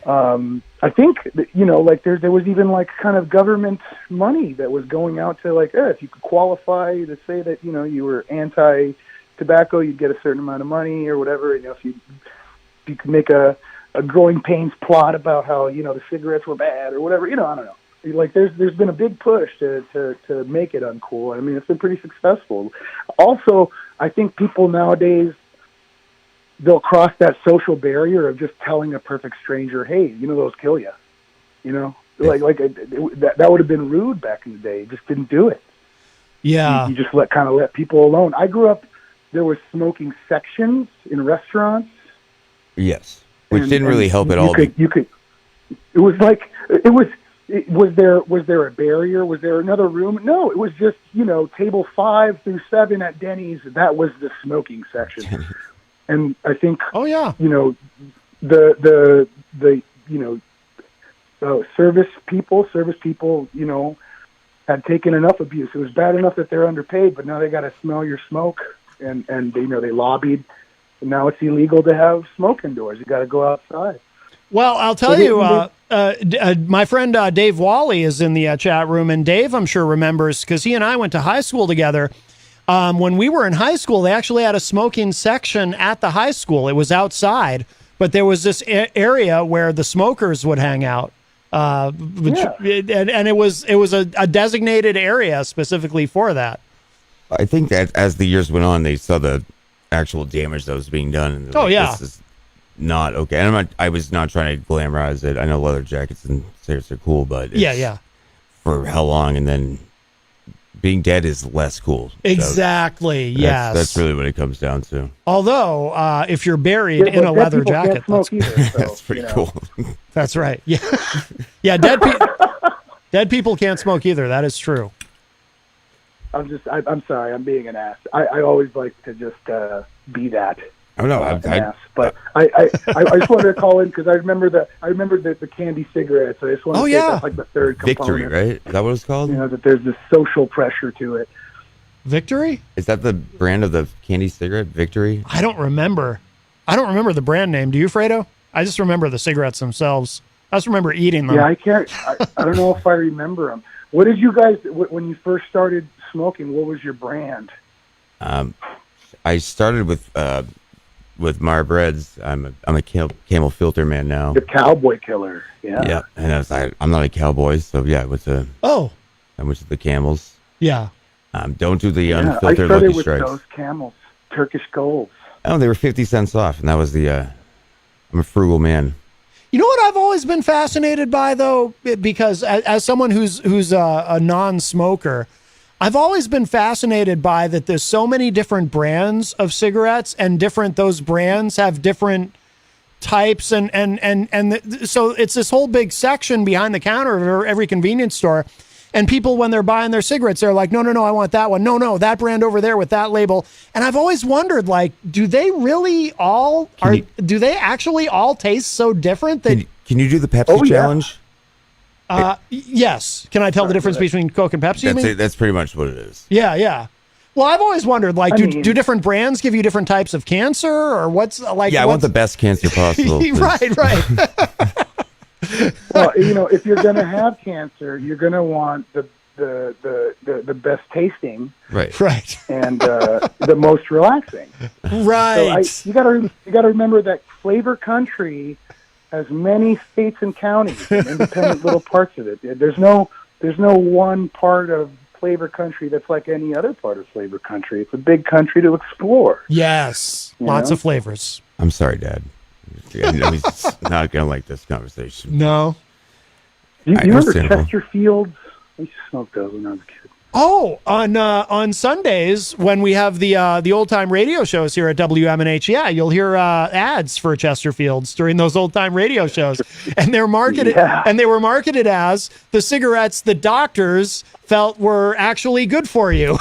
I think there was even kind of government money that was going out to if you could qualify to say that you were anti-tobacco, you'd get a certain amount of money or whatever. If you could make a growing pains plot about how the cigarettes were bad or whatever. I don't know. There's been a big push to make it uncool. I mean, it's been pretty successful. Also, I think people nowadays, they'll cross that social barrier of just telling a perfect stranger, "Hey, those kill you." That would have been rude back in the day. You just didn't do it. Yeah, you just let people alone. I grew up. There was smoking sections in restaurants. Yes, which didn't really help at all. You could. It was like it was. Was there a barrier? Was there another room? No, it was just table 5 through 7 at Denny's. That was the smoking section, and I think the service people had taken enough abuse. It was bad enough that they're underpaid, but now they got to smell your smoke, and they lobbied, and now it's illegal to have smoke indoors. You got to go outside. Well, I'll tell you, my friend Dave Wally is in the chat room, and Dave, I'm sure, remembers, because he and I went to high school together. When we were in high school, they actually had a smoking section at the high school. It was outside, but there was this area where the smokers would hang out. And it was a designated area specifically for that. I think that as the years went on, they saw the actual damage that was being done. And this is not okay. And I was not trying to glamorize it. I know leather jackets and cigarettes are cool, but for how long? And then being dead is less cool. Exactly. Yes. That's really what it comes down to. Although, if you're buried in a leather jacket, smoke either, so, that's pretty cool. That's right. Yeah. Yeah. Dead people can't smoke either. That is true. I'm sorry. I'm being an ass. I always like to just be that. Oh no, but I just wanted to call in because I remember the candy cigarettes. I just want to say that's like the third Victory, component. right? Is that what it's called? You know, that there's this social pressure to it. Victory? Is that the brand of the candy cigarette? Victory? I don't remember the brand name. Do you, Fredo? I just remember the cigarettes themselves. I just remember eating them. Yeah, I can't. I don't know if I remember them. What did you guys when you first started smoking? What was your brand? I started with Mar Breads. I'm a Camel Filter man now. The Cowboy Killer. Yeah. Yeah, and I was like, I'm not a cowboy, so yeah, I went to the Camels. Yeah. Don't do the unfiltered I started Lucky with Strikes. those Camels, Turkish Golds. Oh, they were 50 cents off, and that was the. I'm a frugal man. You know what I've always been fascinated by, though, because as someone who's a non-smoker, I've always been fascinated by that there's so many different brands of cigarettes, and those brands have different types, and so it's this whole big section behind the counter of every convenience store. And people, when they're buying their cigarettes, they're like, no, I want that one. No, that brand over there with that label. And I've always wondered, like, do they actually all taste so different? That Can you do the Pepsi challenge? Yes. Can I tell the difference between Coke and Pepsi? That's pretty much what it is. Yeah. Well, I've always wondered, like, do different brands give you different types of cancer, or what's like? Yeah, I want the best cancer possible. Right. Well, if you're going to have cancer, you're going to want the best tasting, right, and the most relaxing, right. So you got to remember that Flavor Country has many states and counties, and independent little parts of it. There's no one part of Flavor Country that's like any other part of Flavor Country. It's a big country to explore. Yes, lots of flavors. I'm sorry, Dad. I know he's not going to like this conversation. No. You remember Chesterfields? I used to smoke those when I was a kid. Oh, on Sundays when we have the old time radio shows here at WMNH, yeah, you'll hear ads for Chesterfields during those old time radio shows, and they're marketed and they were marketed as the cigarettes the doctors felt were actually good for you.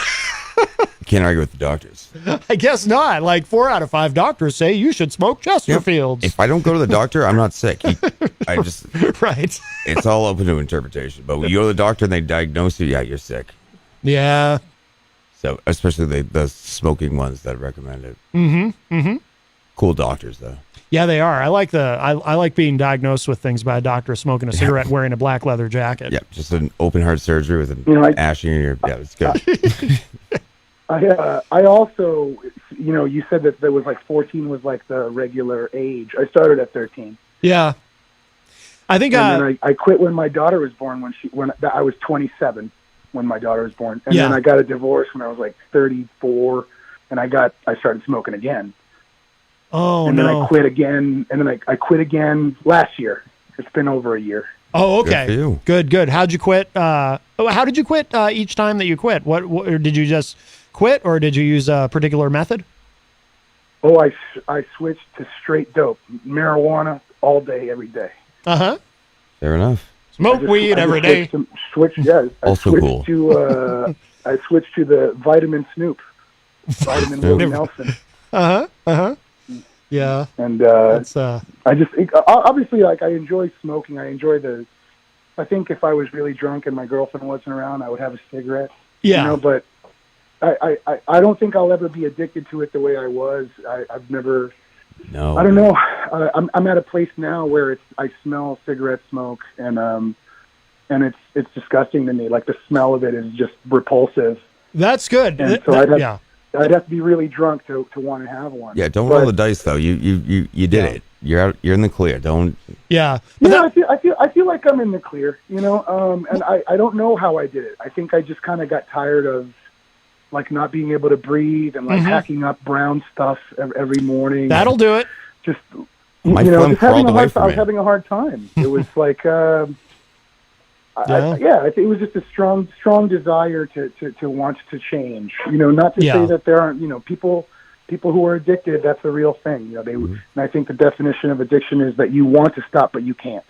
Can't argue with the doctors. I guess not. Like 4 out of 5 doctors say you should smoke Chesterfields. If I don't go to the doctor, I'm not sick. Right. It's all open to interpretation. But when you go to the doctor and they diagnose you, yeah, you're sick. Yeah. So especially the smoking ones that recommend it. Mm-hmm. Cool doctors though. Yeah, they are. I like being diagnosed with things by a doctor smoking a cigarette, wearing a black leather jacket. Yeah, just an open heart surgery with an ashing in your. Yeah, it's good. I also, you said that there was like 14 was like the regular age. I started at 13. Yeah, I think. And then I quit when my daughter was born. When I was 27 when my daughter was born, and then I got a divorce when I was like 34, and I started smoking again. Oh, and then I quit again, and then I quit again last year. It's been over a year. Oh, okay. Good. How'd you quit? How did you quit each time that you quit? What or did you just quit, or did you use a particular method? Oh, I switched to straight dope, marijuana all day, every day. Uh-huh. Fair enough. Smoke weed every day. I switched to the Vitamin Snoop, Vitamin Willie Nelson. Uh-huh. Yeah. And I just obviously, like, I enjoy smoking. I think if I was really drunk and my girlfriend wasn't around, I would have a cigarette. Yeah. But I don't think I'll ever be addicted to it the way I was. I've never. No. I don't know. I'm at a place now where I smell cigarette smoke, and it's disgusting to me. Like, the smell of it is just repulsive. That's good. And so I'd have to be really drunk to want to have one. Yeah, don't roll the dice though. You did it. You're out. You're in the clear. Don't. Yeah. I feel like I'm in the clear. And I don't know how I did it. I think I just kind of got tired of like not being able to breathe and like hacking up brown stuff every morning. That'll do it. Just I was having a hard time. It was like I think it was just a strong desire to want to change. Not to say that there aren't, people who are addicted. That's a real thing. And I think the definition of addiction is that you want to stop, but you can't.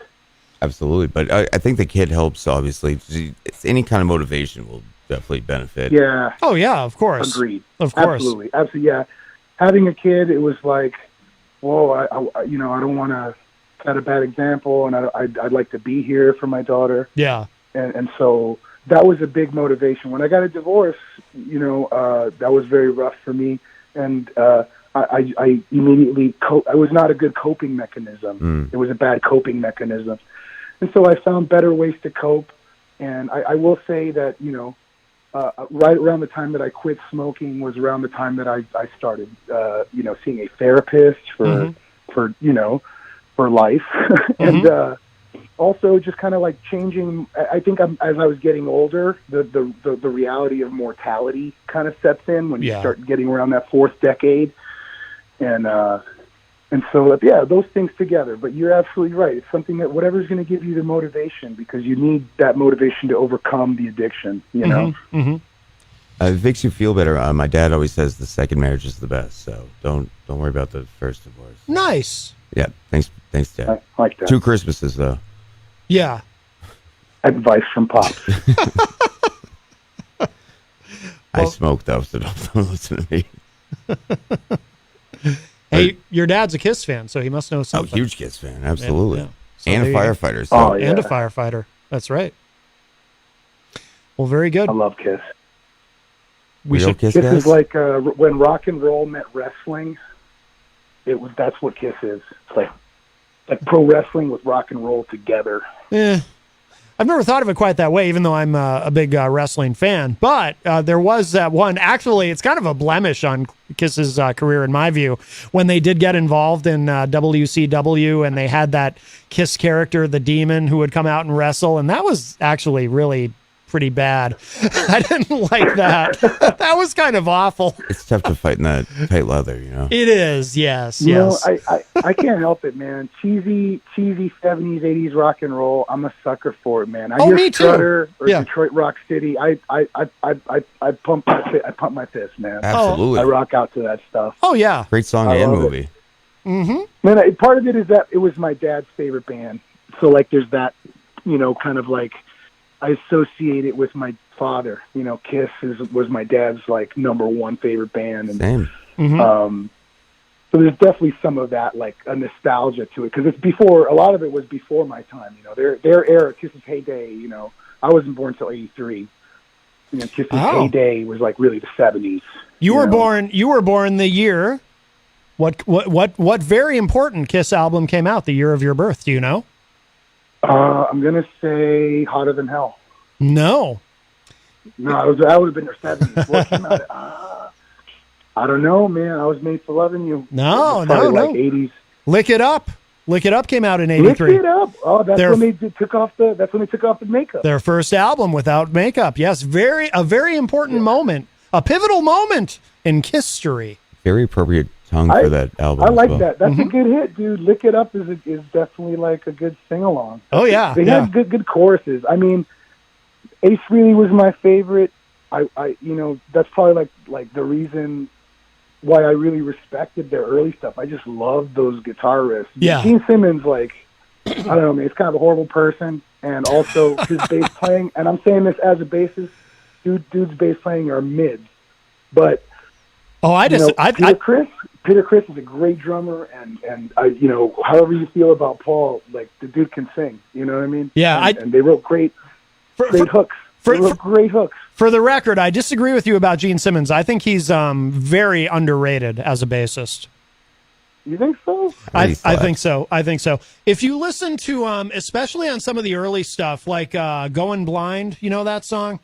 Absolutely. But I think the kid helps, obviously. Any kind of motivation will definitely benefit. Yeah. Oh, yeah, of course. Agreed. Of course. Absolutely. Yeah. Having a kid, it was like, whoa, I don't want to set a bad example, and I'd like to be here for my daughter. Yeah. And so that was a big motivation. When I got a divorce, that was very rough for me. And I immediately I was not a good coping mechanism. It was a bad coping mechanism. And so I found better ways to cope. And I will say that, right around the time that I quit smoking was around the time that I started, seeing a therapist for life. And also just kind of like changing. I think as I was getting older, the reality of mortality kind of sets in when you start getting around that fourth decade. And so, those things together. But you're absolutely right. It's something that whatever's going to give you the motivation, because you need that motivation to overcome the addiction, know? It makes you feel better. My dad always says the second marriage is the best. So don't worry about the first divorce. Nice. Yeah. Thanks, Dad. I like that. 2 Christmases, though. Yeah. Advice from Pops. I smoke, though, so don't listen to me. Hey, your dad's a Kiss fan, so he must know something. Oh, huge Kiss fan, absolutely. Yeah. So and a firefighter. So. Oh, yeah. And a firefighter. That's right. Well, very good. I love Kiss. Kiss is like when rock and roll met wrestling. That's what Kiss is. It's like pro wrestling with rock and roll together. Yeah. I've never thought of it quite that way, even though I'm a big wrestling fan. But there was that one. Actually, it's kind of a blemish on Kiss's career, in my view, when they did get involved in WCW and they had that Kiss character, the Demon, who would come out and wrestle. And that was actually really pretty bad. I didn't like that. That was kind of awful. It's tough to fight in that tight leather, It is, yes. I can't help it, man. Cheesy 70s, 80s rock and roll. I'm a sucker for it, man. I hear me Strutter too. or Detroit Rock City. I pump my fist, man. Absolutely. I rock out to that stuff. Oh, yeah. Great song and movie. Man, part of it is that it was my dad's favorite band. So, like, there's that, kind of like, I associate it with my father. Kiss was my dad's like number one favorite band, and Same. So there's definitely some of that, like a nostalgia to it, because it's before. A lot of it was before my time. Their era, Kiss's heyday. I wasn't born till '83. Kiss's heyday was like really the '70s. You were born the year. What very important Kiss album came out the year of your birth? Do you know? I'm gonna say Hotter Than Hell. No. No, that would have been their 70s. What came out? I don't know, man. I was made for loving you. No. Like 80s. Lick It Up. Lick It Up came out in '83. Lick It Up. Oh, when they took off the makeup. Their first album without makeup. Yes, a very important moment, a pivotal moment in Kiss-tory. Very appropriate tongue for that album. I like that. That's a good hit, dude. Lick It Up is definitely like a good sing-along. Oh, yeah. They had good choruses. I mean, Ace Frehley was my favorite. I that's probably like the reason why I really respected their early stuff. I just loved those guitar riffs. Yeah. Gene Simmons, I don't know, man, he's kind of a horrible person, and also his bass playing, and I'm saying this as a bassist, dude's bass playing are mids. But Peter Criss is a great drummer, and however you feel about Paul, like the dude can sing. You know what I mean? Yeah, and they wrote great hooks. Great hooks. For the record, I disagree with you about Gene Simmons. I think he's very underrated as a bassist. You think so? I think so. I think so. If you listen to, especially on some of the early stuff, like "Going Blind," you know that song?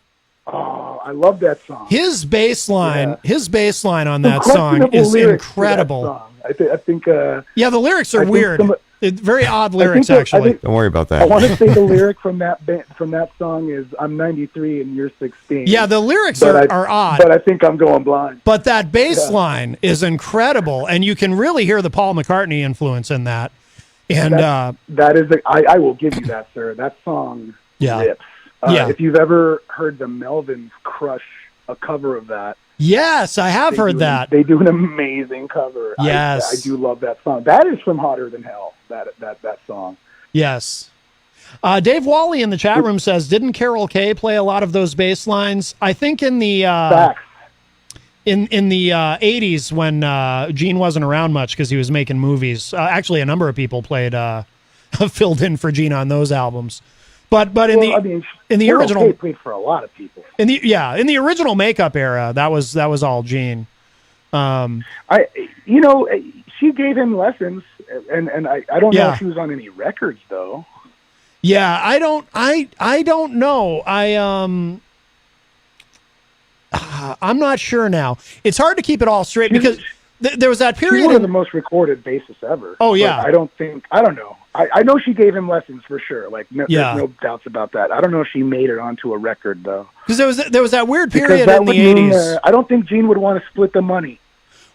Oh, I love that song. His bass line on that song is incredible. Song. I think. The lyrics are weird. Very odd lyrics, actually. Don't worry about that. I want to say the lyric from that song is "I'm 93 and you're 16." Yeah, the lyrics are odd. But I think I'm going blind. But that bass line is incredible, and you can really hear the Paul McCartney influence in that. And that is, I will give you that, sir. That song rips. If you've ever heard the Melvins crush a cover of that. Yes, I have heard that. They do an amazing cover. Yes. I do love that song. That is from Hotter Than Hell, that song. Yes. Dave Wally in the chat room says, didn't Carol Kay play a lot of those bass lines? I think in the in the 80s when Gene wasn't around much because he was making movies. Actually, a number of people played filled in for Gene on those albums. But in the original, Kay played for a lot of people. In the original makeup era, that was all Gene. She gave him lessons, and I don't know if she was on any records though. Yeah, I don't know. I'm not sure now. It's hard to keep it all straight because there was that period. She's one of the most recorded bassists ever. Oh yeah. I don't know. I know she gave him lessons for sure. Like there's no doubts about that. I don't know if she made it onto a record though. Because there was that weird period in the 80s. I don't think Gene would want to split the money.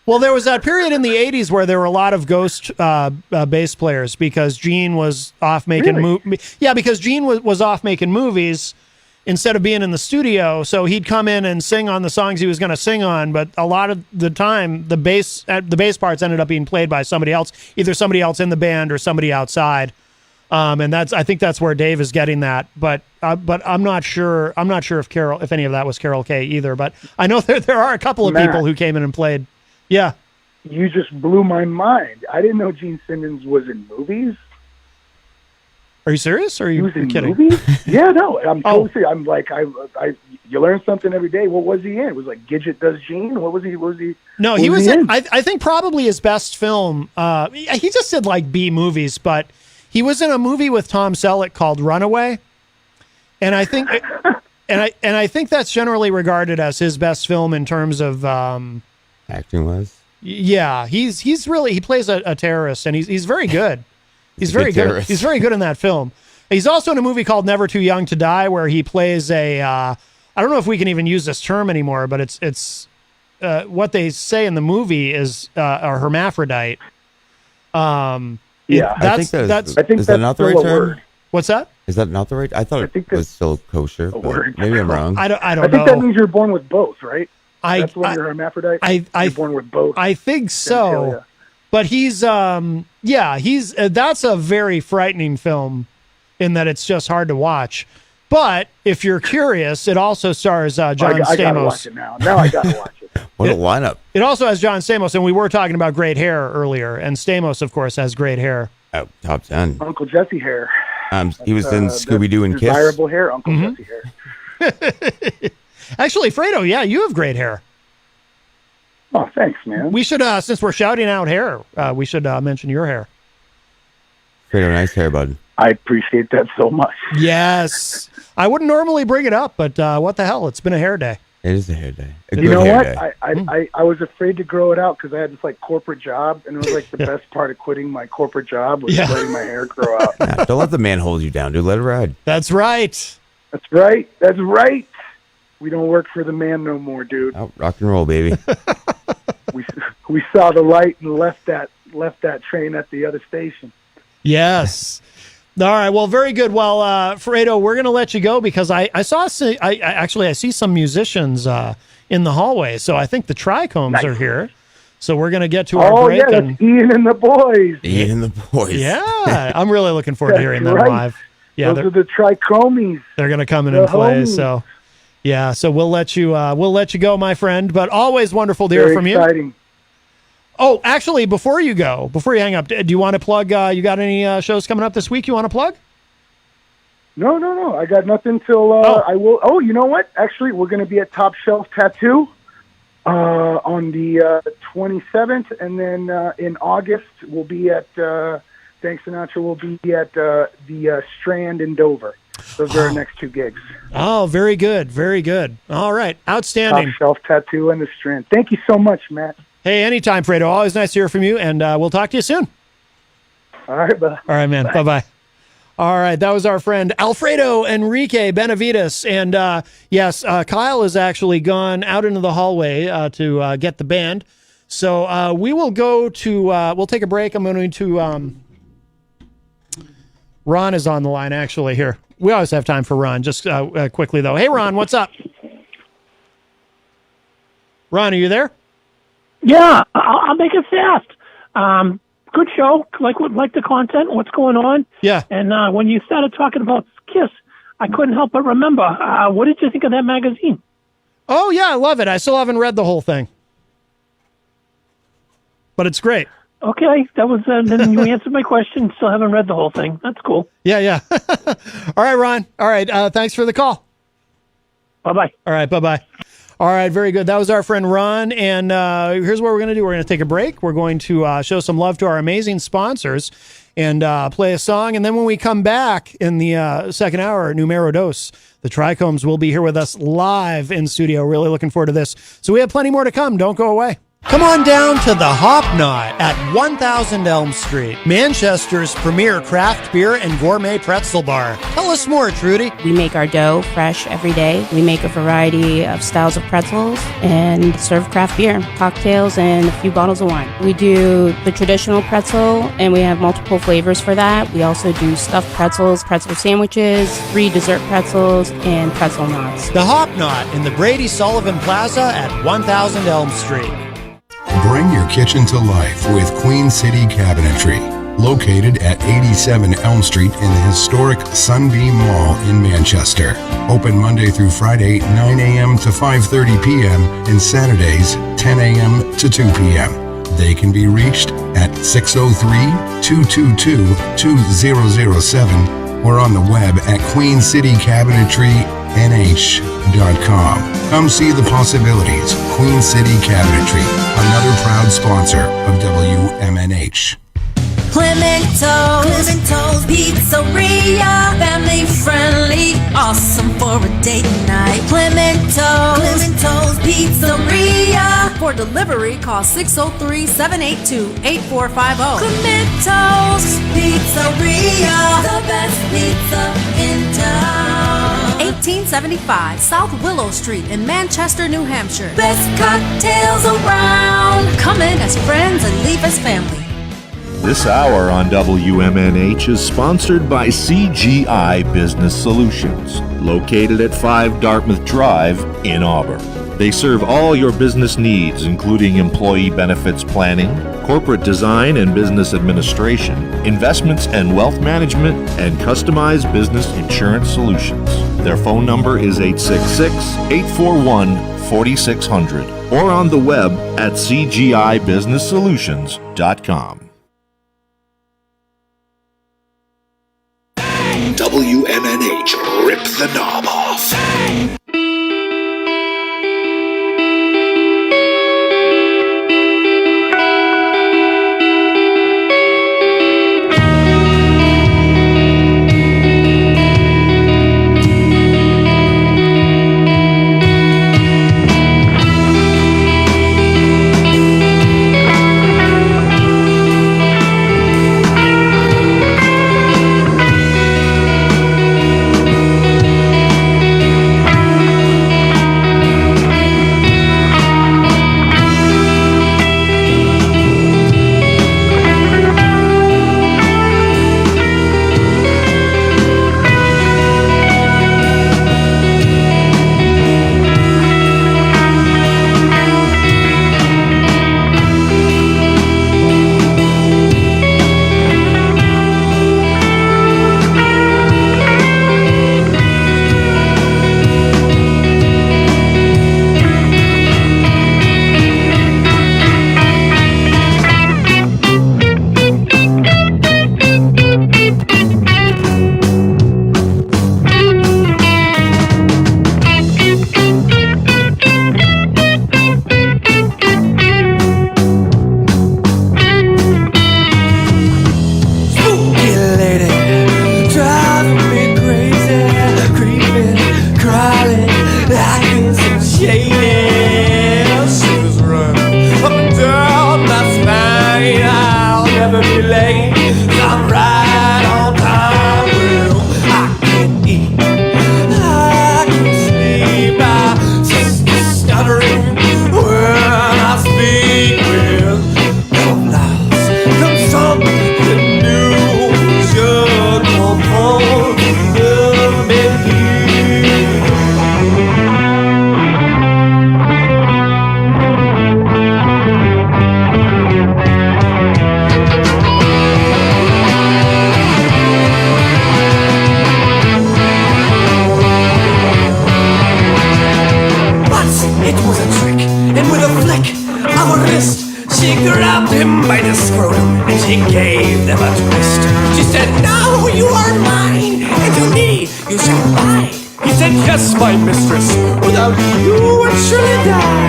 Well, there was that period in the 80s where there were a lot of ghost bass players because Gene was off making movies. Yeah, because Gene was off making movies instead of being in the studio. So he'd come in and sing on the songs he was going to sing on. But a lot of the time, the bass parts ended up being played by somebody else, either somebody else in the band or somebody outside. And I think that's where Dave is getting that. But I'm not sure. I'm not sure if any of that was Carol Kay either. But I know there are a couple of people who came in and played. Yeah. You just blew my mind. I didn't know Gene Simmons was in movies. Are you serious? Or are you kidding? Movies? Yeah, no. I'm totally serious. I'm like, you learn something every day. What was he in? It was like Gidget Does Gene? What was he? No, he was in, I think probably his best film. He just did like B movies, but he was in a movie with Tom Selleck called Runaway. And I think, I think that's generally regarded as his best film in terms of, acting was. Yeah, he plays a terrorist, and he's very good. He's very good. He's very good in that film. He's also in a movie called Never Too Young to Die, where he plays I don't know if we can even use this term anymore, but it's what they say in the movie is a hermaphrodite. I think that's not the right term. Word. What's that? Is that not the right? I thought it was still kosher. But maybe I'm wrong. I don't know. I think that means you're born with both, right? That's when you're a hermaphrodite. You're born with both. I think so. But he's that's a very frightening film in that it's just hard to watch. But if you're curious, it also stars John Stamos. I gotta watch it now. Now I gotta watch it. What a lineup! It also has John Stamos, and we were talking about great hair earlier, and Stamos, of course, has great hair. Oh, top 10. Uncle Jesse hair. He was in Scooby Doo and Kiss. Desirable hair, Uncle Jesse hair. Actually, Fredo, yeah, you have great hair. Oh, thanks, man. We should, since we're shouting out hair, we should mention your hair. Fredo, nice hair, bud. I appreciate that so much. Yes. I wouldn't normally bring it up, but what the hell? It's been a hair day. It is a hair day. You know what? I was afraid to grow it out because I had this like corporate job, and it was like the best part of quitting my corporate job was letting my hair grow out. Nah, don't let the man hold you down, dude. Let it ride. That's right. That's right. That's right. We don't work for the man no more, dude. Oh, rock and roll, baby. we saw the light and left that train at the other station. Yes. All right. Well, very good. Well, Fredo, we're going to let you go because I see some musicians in the hallway. So I think the Trichomes are here. So we're going to get to our break. Oh, yeah, that's Ian and the boys. Ian and the boys. Yeah. I'm really looking forward to hearing them live. Yeah, those are the Trichomes. They're going to come in and play. So, yeah. So we'll let you go, my friend. But always wonderful to hear from you. Exciting. Oh, actually, before you hang up, do you want to plug? You got any shows coming up this week you want to plug? No. I got nothing till I will. Oh, you know what? Actually, we're going to be at Top Shelf Tattoo on the 27th, and then in August we'll be at Thanks Sinatra. We'll be at the Strand in Dover. Those are our next two gigs. Oh, very good, very good. All right, outstanding. Top Shelf Tattoo and the Strand. Thank you so much, Matt. Hey, anytime, Fredo. Always nice to hear from you, and we'll talk to you soon. All right, bye. All right, man. Bye-bye. All right, that was our friend Alfredo Enrique Benavides. And yes, Kyle has actually gone out into the hallway to get the band. So we will go to, we'll take a break. I'm going to, Ron is on the line actually here. We always have time for Ron. Just quickly, though. Hey, Ron, what's up? Ron, are you there? Yeah, I'll make it fast. Good show. Like the content, what's going on. Yeah. And when you started talking about Kiss, I couldn't help but remember. What did you think of that magazine? Oh, yeah, I love it. I still haven't read the whole thing. But it's great. Okay, that was then you answered my question. Still haven't read the whole thing. That's cool. Yeah. All right, Ron. All right, thanks for the call. Bye-bye. All right, bye-bye. All right, very good. That was our friend Ron, and here's what we're going to do. We're going to take a break. We're going to show some love to our amazing sponsors and play a song, and then when we come back in the second hour, numero dos, the Trichomes will be here with us live in studio. Really looking forward to this. So we have plenty more to come. Don't go away. Come on down to the Hop Knot at 1000 Elm Street, Manchester's premier craft beer and gourmet pretzel bar. Tell us more, Trudy. We make our dough fresh every day. We make a variety of styles of pretzels and serve craft beer, cocktails, and a few bottles of wine. We do the traditional pretzel, and we have multiple flavors for that. We also do stuffed pretzels, pretzel sandwiches, 3 dessert pretzels, and pretzel knots. The Hop Knot in the Brady Sullivan Plaza at 1000 Elm Street. Bring your kitchen to life with Queen City Cabinetry, located at 87 Elm Street in the historic Sunbeam Mall in Manchester. Open Monday through Friday, 9 a.m. to 5:30 p.m. and Saturdays, 10 a.m. to 2 p.m. They can be reached at 603-222-2007 or on the web at queencitycabinetrynh.com. Come see the possibilities. Queen City Cabinetry, another proud sponsor of WMNH. Clemento's Pizzeria, family friendly, awesome for a date night. Clemento's Pizzeria. For delivery, call 603-782-8450. Clemento's Pizzeria, the best pizza in town. 1875 South Willow Street in Manchester, New Hampshire. Best cocktails around. Come in as friends and leave as family. This hour on WMNH is sponsored by CGI Business Solutions, located at 5 Dartmouth Drive in Auburn. They serve all your business needs, including employee benefits planning, corporate design and business administration, investments and wealth management, and customized business insurance solutions. Their phone number is 866-841-4600 or on the web at cgibusinesssolutions.com. WMNH, rip the knob off. Yes, my mistress, without you I'd surely die.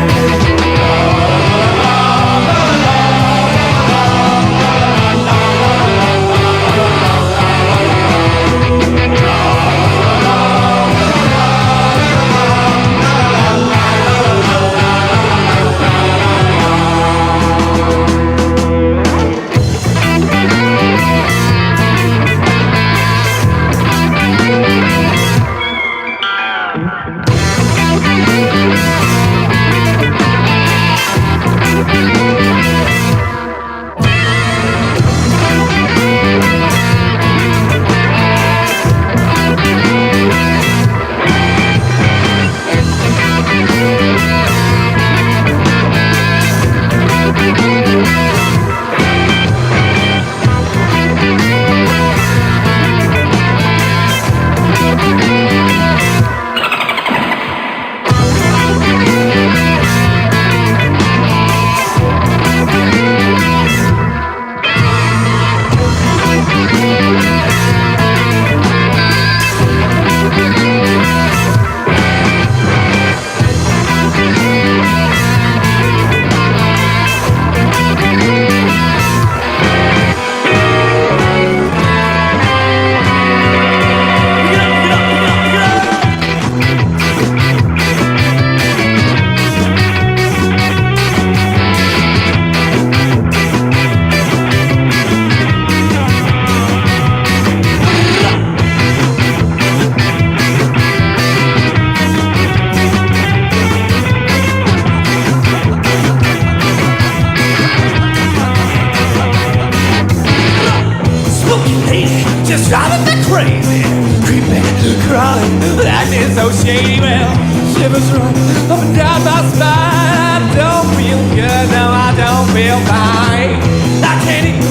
Just driving me crazy, creeping, crawling, acting so shady. Well, shivers run up and down my spine. I don't feel good, no, I don't feel fine. I can't eat,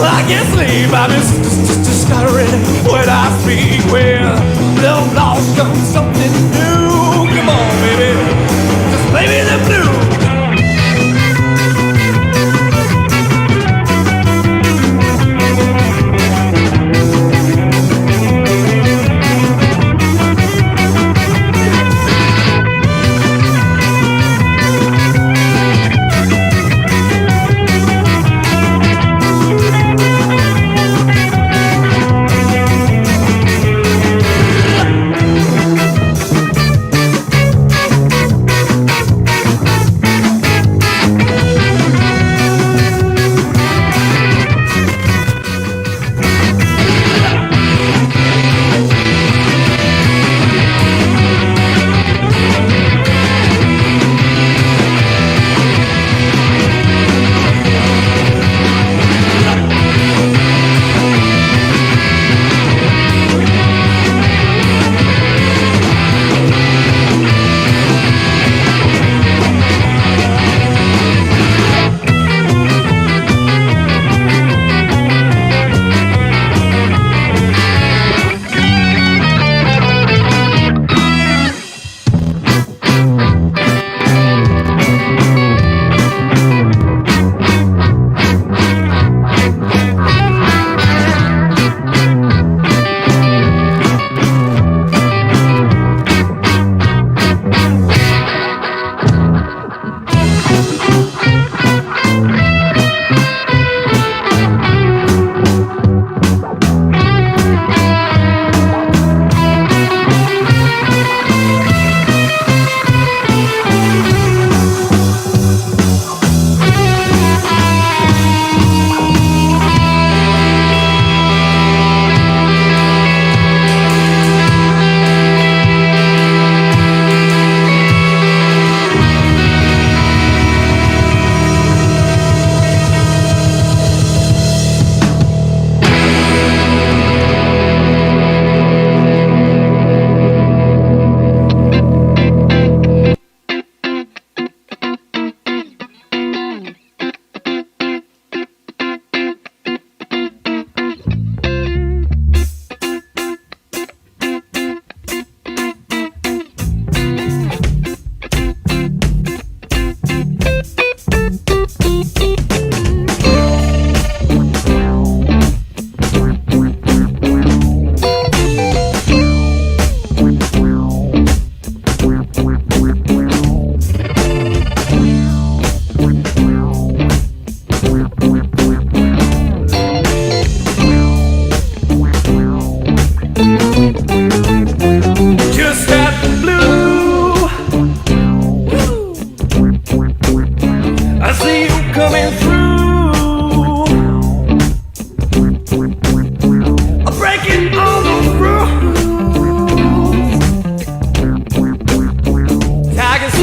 I can't sleep. I'm just stuttering when I speak. Well, love lost on something new. Come on, baby, just play me the blues.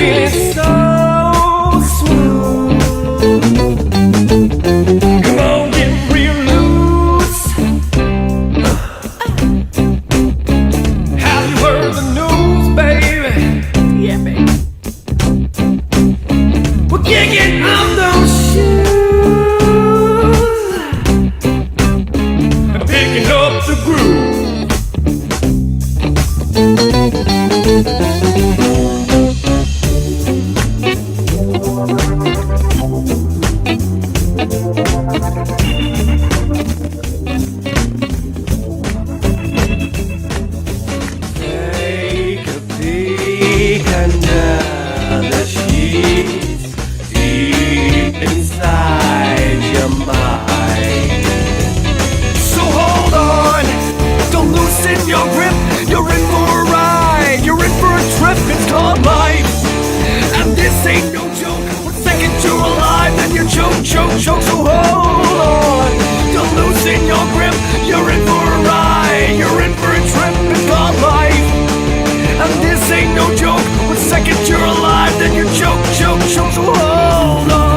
Rocking it so smooth. Come on, get real loose. Have you heard the news, baby? Yeah, baby. We're kicking off those shoes and picking up the groove. Take a peek under the sheets, deep inside your mind. So hold on, don't loosen your grip. You're in for a ride, you're in for a trip. It's called life, and this ain't no joke. One second you're alive, then you choke. So hold on, don't loosen your grip. You're in for a ride, you're in for a trip. It's called life, and this ain't no joke. One second you're alive, then you choke. So hold on.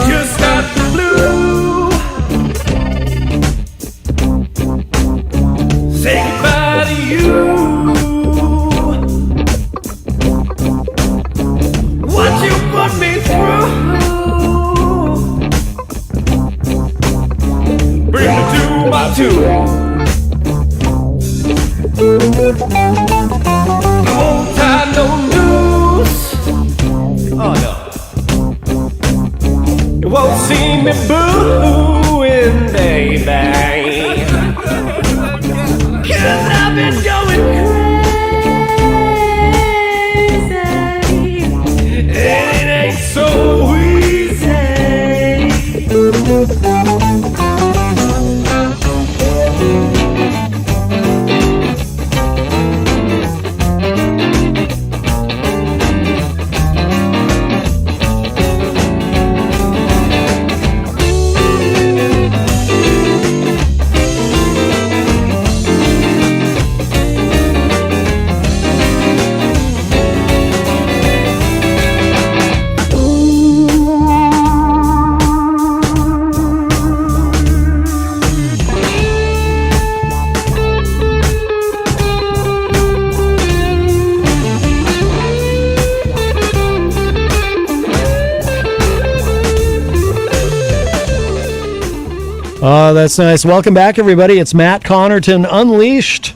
Just got the blue. Say goodbye to you. What you put me through. Bring me to my tomb. I won't tie no noose. Oh no. You won't see me booing, baby. 'Cause I've been going crazy, and it ain't so easy. Oh, that's nice. Welcome back, everybody. It's Matt Connarton Unleashed.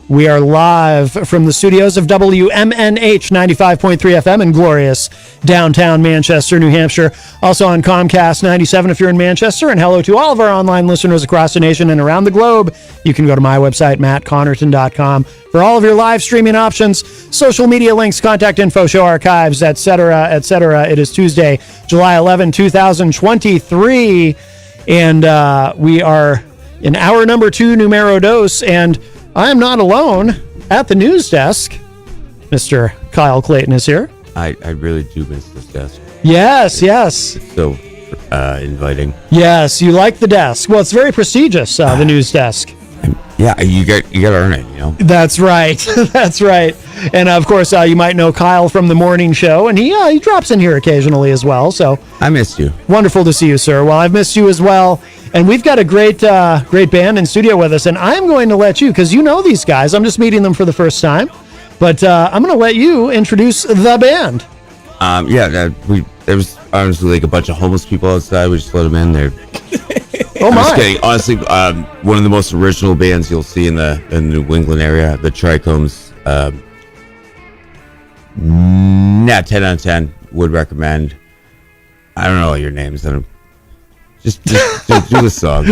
We are live from the studios of WMNH 95.3 FM in glorious downtown Manchester, New Hampshire. Also on Comcast 97 if you're in Manchester. And hello to all of our online listeners across the nation and around the globe. You can go to my website, mattconnerton.com, for all of your live streaming options, social media links, contact info, show archives, etc., etc. It is Tuesday, July 11, 2023. And we are in hour number 2, numero dos, and I am not alone at the news desk. Mr. Kyle Clayton is here. I really do miss this desk. Yes, yes. It's so inviting. Yes, you like the desk. Well, it's very prestigious, the news desk. Yeah, you got to earn it, you know. That's right. That's right. And of course, you might know Kyle from the morning show, and he drops in here occasionally as well. So I missed you. Wonderful to see you, sir. Well, I've missed you as well. And we've got a great band in studio with us. And I'm going to let you, because you know these guys. I'm just meeting them for the first time. But I'm going to let you introduce the band. There was honestly like a bunch of homeless people outside. We just let them in there. Oh my! Just kidding. Honestly, one of the most original bands you'll see in the New England area, the Trichomes. 10 out of 10 would recommend. I don't know all your names. Just do the song.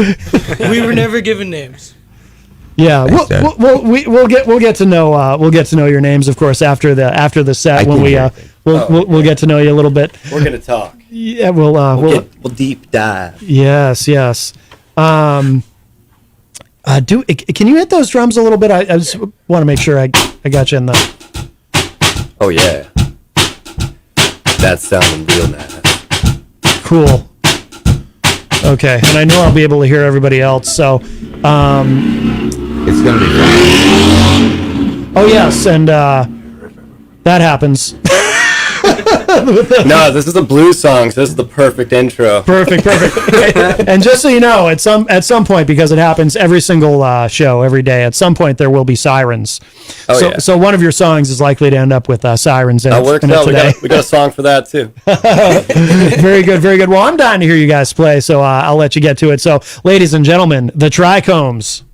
We were never given names. Yeah, we'll get to know your names, of course, after the set when we'll get to know you a little bit. We're gonna talk. Yeah, we'll deep dive. Yes. Can you hit those drums a little bit? I just want to make sure I got you in the. Oh yeah, that's sounding real nice. Cool. Okay, and I know I'll be able to hear everybody else. So, it's gonna be fun. Oh yes, and that happens. No, this is a blues song, so this is the perfect intro. Perfect. And just so you know, at some point, because it happens every single show, every day, at some point there will be sirens. So one of your songs is likely to end up with sirens in it. That works out. We got a song for that too. Very good. Well, I'm dying to hear you guys play, so I'll let you get to it. So, ladies and gentlemen, the Trichomes.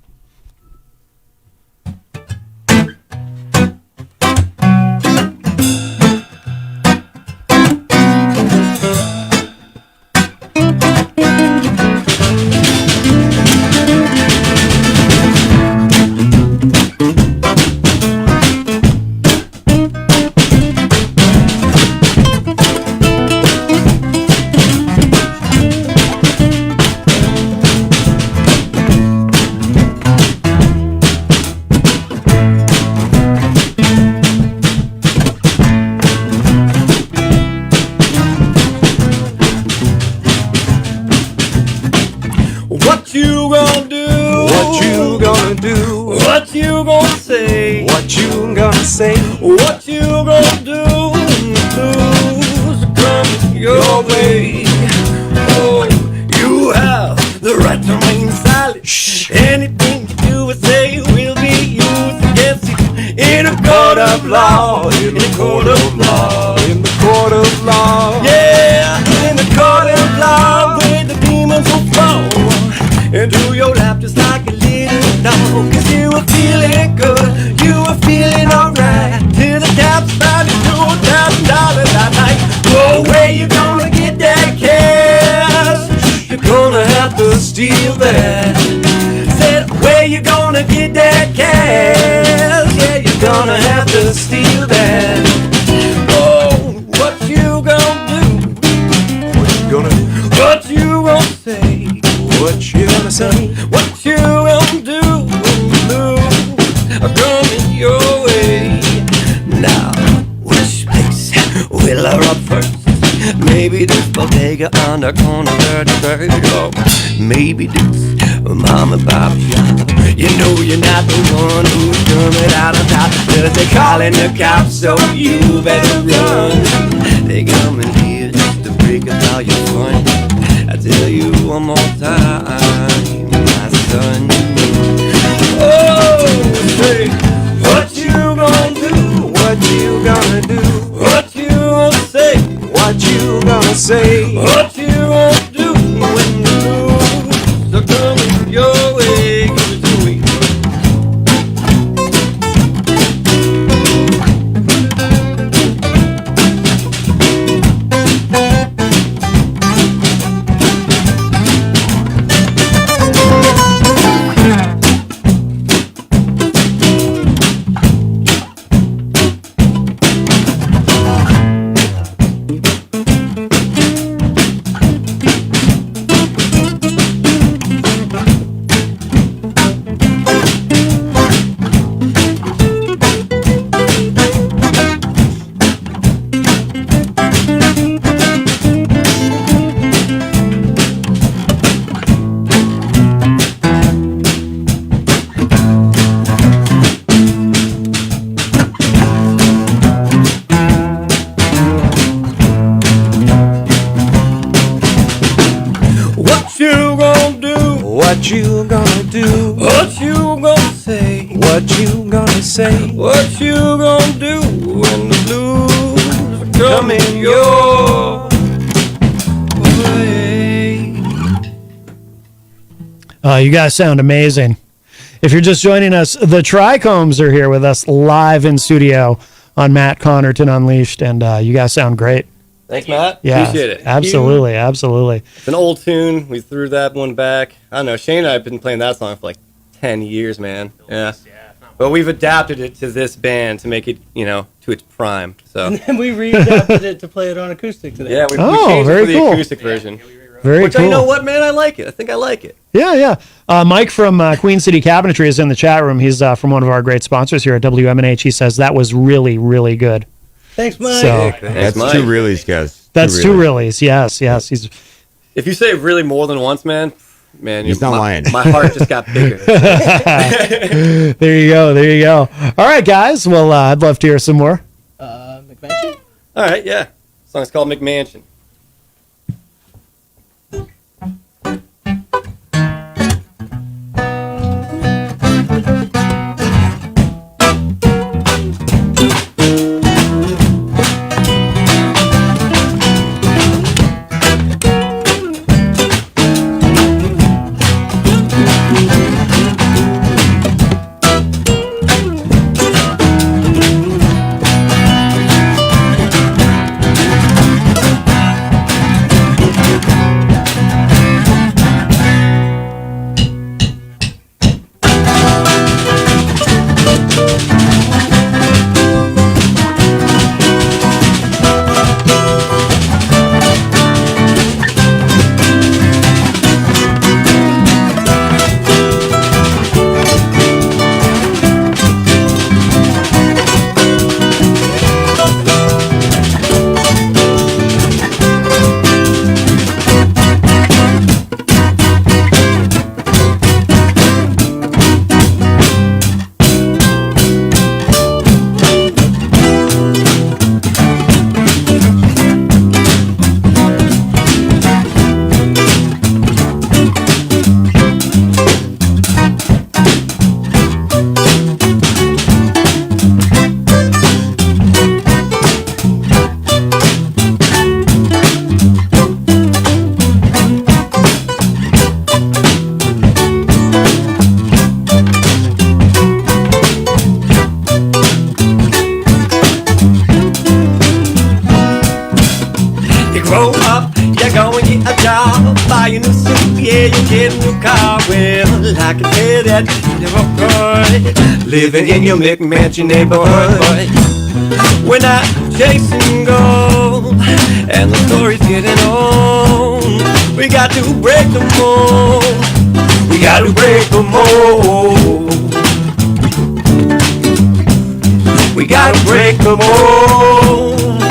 What you gonna do? What you gonna do? What you gonna say? What you gonna say? What you gonna do? Blues come your way. Oh, you have the right to remain silent. Shh. Anything you do or say will be used against you in a court of law. In the court of law. In the court of law. Yeah, in the court of law, where the demons will fall into your lap just like a little dog. Cause you were feeling good, you were feeling alright, till the taps started $2,000 that night. Oh, where you gonna get that cash? You're gonna have to steal that. Said, where you gonna get that cash? Yeah, you're gonna have to steal that. Oh, what you gonna do? What you gonna do? What you gonna say? What you gonna say? What you gonna do? I'm coming your way. Now, which place will I rob first? Maybe this bodega on the corner 33rd. Or maybe this mom and pop shop. You know you're not the one who's coming out on top. Cause they're calling the cops, so you better run. They coming here just to break up all your fun. I tell you one more time, my son. Oh, say, what you gonna do? What you gonna do? What you gonna say? What you gonna say? What you gonna do when the blues are coming your way? Give it to me. What you gonna do? What you gonna say? What you gonna say? What you gonna do when the blues are coming your way? You guys sound amazing. If you're just joining us, the Trichomes are here with us live in studio on Matt Connarton Unleashed, and you guys sound great. Thanks, Matt. Yeah, Appreciate it. Absolutely, absolutely. It's an old tune. We threw that one back. I don't know. Shane and I have been playing that song for like 10 years, man. Yeah. But we've adapted it to this band to make it, to its prime. So. And then we readapted it to play it on acoustic today. Yeah, we changed it for the acoustic version. Very Which, cool. you know what, man? I like it. I think I like it. Yeah. Mike from Queen City Cabinetry is in the chat room. He's from one of our great sponsors here at WMNH. He says that was really, really good. Thanks, Mike. So, That's Mike. two reallys, guys. That's two reallys. Yes. He's. If you say really more than once, man, he's not lying. My heart just got bigger. There you go. All right, guys. Well, I'd love to hear some more. McMansion? All right, yeah. The song's called McMansion. Living in your McMansion neighborhood, we're not chasing gold, and the story's getting old. We got to break the mold. We got to break the mold. We got to break the mold.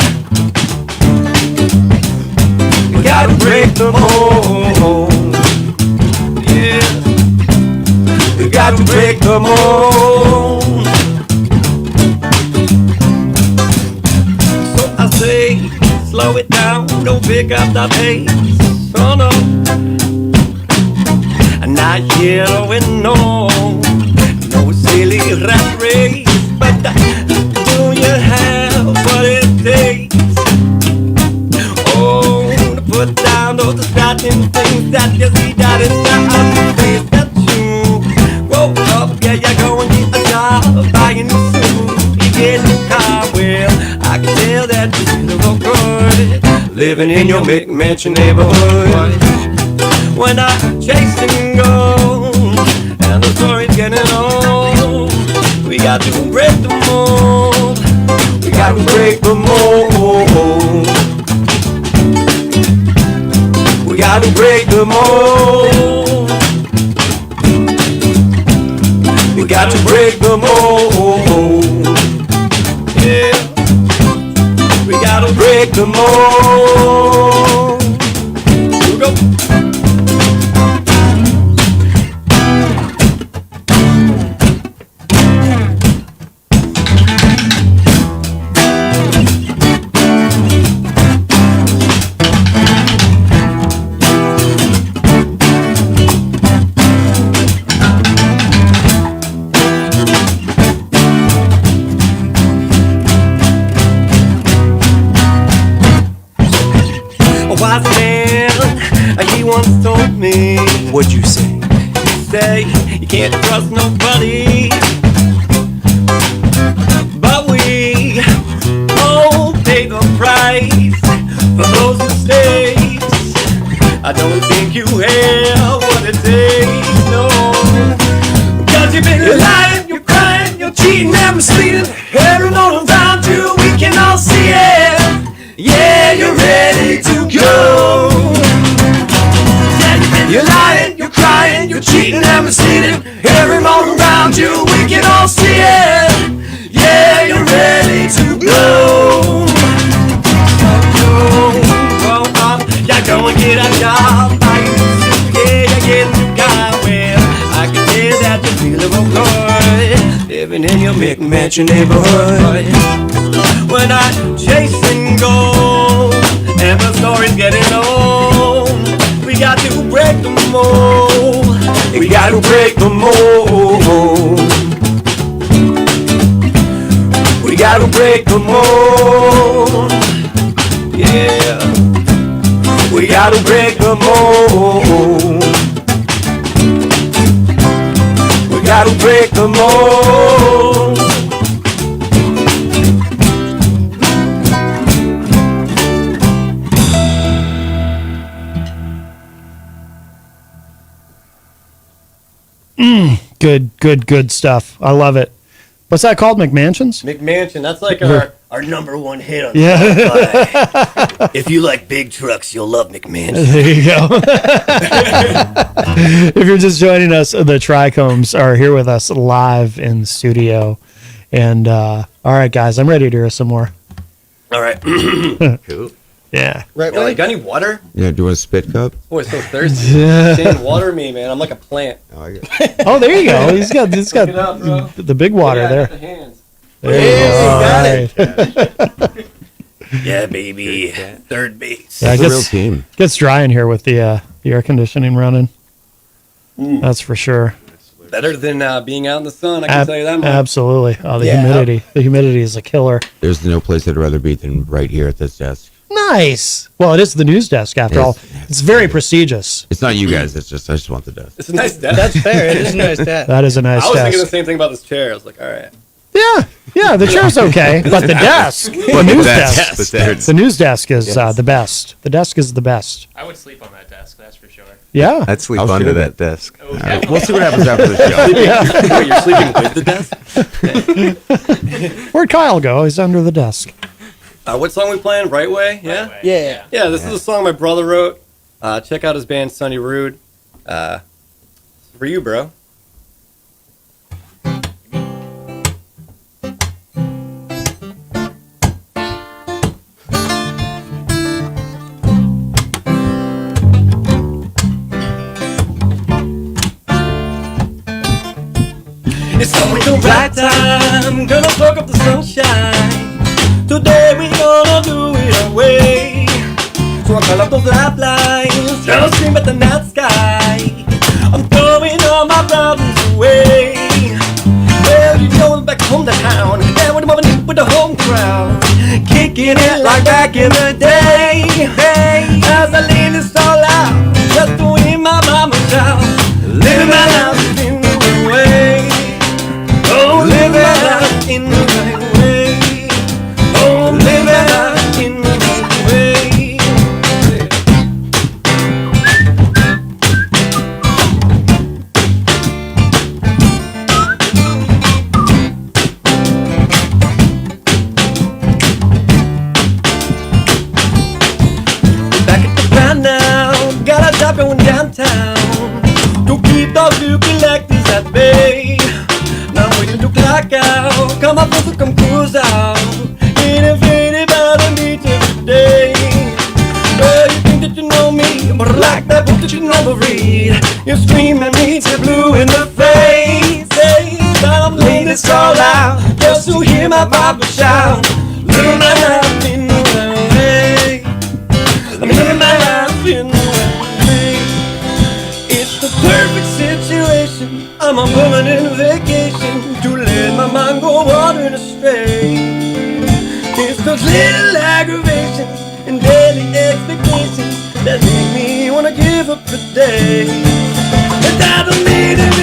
We got to break the mold. Yeah, we got to break the mold. So I say, slow it down, don't pick up the pace. Oh no, not yet, no silly rat race. But do you have what it takes? Oh, to put down those distracting things that you see that inside your face. That you grow up, yeah, you go and get a job, buy a new suit, you get a new car. Well, I can tell that you look good, living in your McMansion neighborhood. We're not chasing gold, and the story's getting old. We got to break the mold. We got to break the mold. We got to break the mold. We got to break the mold. Yeah, we got to break the mold. Here we go. Wise man, he once told me, what'd you say? say you can't trust nobody, but we all pay the price for those mistakes. I don't think you have what it takes, no. Cause you've been lying, you're crying, you're cheating and misleading. Everyone around you, we can all see it. Yeah, you're ready to go. Yeah, you're lying, you're crying, you're cheating and misleading. Everyone around you, we can all see it. Yeah, you're ready to go. Yeah, go and get a job. Yeah, you get a new guy. Well, I can tell that you feel it good, living in your McMansion neighborhood. When I chase and go, and the story's getting old, we got to break the mold. We got to break the mold. We got to break the mold. Yeah. We gotta break the mold. We gotta break the mold. Good stuff. I love it. What's that called? McMansions? McMansion. That's like our number one hit on Yeah. If you like big trucks, you'll love McMansion. There you go. If you're just joining us, the Trichomes are here with us live in studio. And all right, guys, I'm ready to hear some more. All right. Cool. Yeah. Right. You got any water? Yeah, do you want a spit cup? Boy, so thirsty. Yeah. Shane, water me, man. I'm like a plant. Oh, there you go. He's got Look it up, bro. the big water Yeah, there. the hands. There you go. All right. Yeah, baby. Third base. Yeah, That's a real team. Gets dry in here with the air conditioning running. That's for sure. Better than being out in the sun, I can tell you that much. Absolutely. Oh, the humidity. The humidity is a killer. There's no place I'd rather be than right here at this desk. Nice. Well, it is the news desk after all. It's very prestigious. It's not you guys. It's just I just want the desk. It's a nice desk. That's fair. It is a nice desk. That is a nice I was desk. thinking the same thing about this chair. I was like, all right. Yeah, the chair's okay, but the desk, the news desk, the news desk is the best. The desk is the best. I would sleep on that desk, that's for sure. Yeah, I'd sleep under that desk. Okay. We'll see what happens after the show. Wait, you're sleeping with the desk? Where'd Kyle go? He's under the desk. What song we playing? Right Way? Yeah? Right Way. Yeah. Yeah, this is a song my brother wrote. Check out his band, Sonny Rude. For you, bro. It's always the right time, gonna soak up the sunshine. Today we gonna do it our way. So I call up those lifelines, trying to scream at the night sky. I'm throwing all my problems away. Well, you know, back home to town, there with the mama with the home crowd, kicking it like back in the day. Hey, as I lay this all out, just the way my mama shout, living my life in the right way. Oh, live my life in the right way. Oh, live my life in the right way. Back at the ground now, got a job going downtown to keep those you collectors at bay. Now I'm waiting to clock out, come up to come cruise out, getting faded by the beach every day. Well, you think that you know me, but like that book that you never read, you scream at me till blue in the face. Hey, I'm laying this all out, just to hear my papa shout, living my life in the right way. I'm living my life in the right way. It's the perfect situation. I'm on permanent vacation to let my mind go wandering astray. It's those little aggravations and daily expectations that make me wanna give up the day. And I don't need it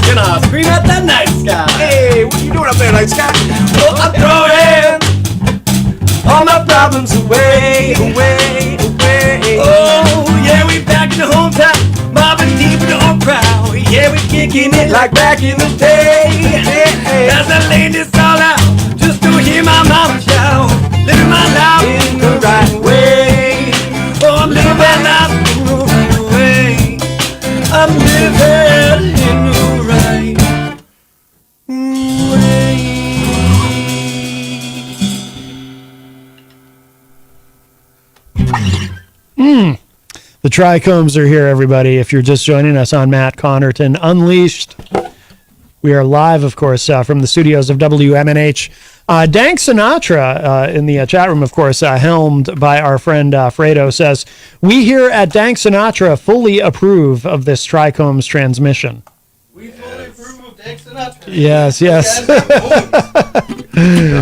Gonna scream at the night sky. Hey, what you doing up there, night sky? Well, I'm throwing all my problems away, away, away. Oh, yeah, we back in the hometown, mobbing deep in the old crowd. Yeah, we kicking it like back in the day. Hey, hey. As I lay this all out, just to hear my mama shout, living my life in the right way. Oh, I'm living my life in the right way. I'm living in the right way. The Trichomes are here, everybody. If you're just joining us on Matt Connarton Unleashed, we are live, of course, from the studios of WMNH. Dank Sinatra in the chat room, of course, helmed by our friend Fredo, says, we here at Dank Sinatra fully approve of this Trichomes transmission. We fully approve of Dank Sinatra. Yes, yes. The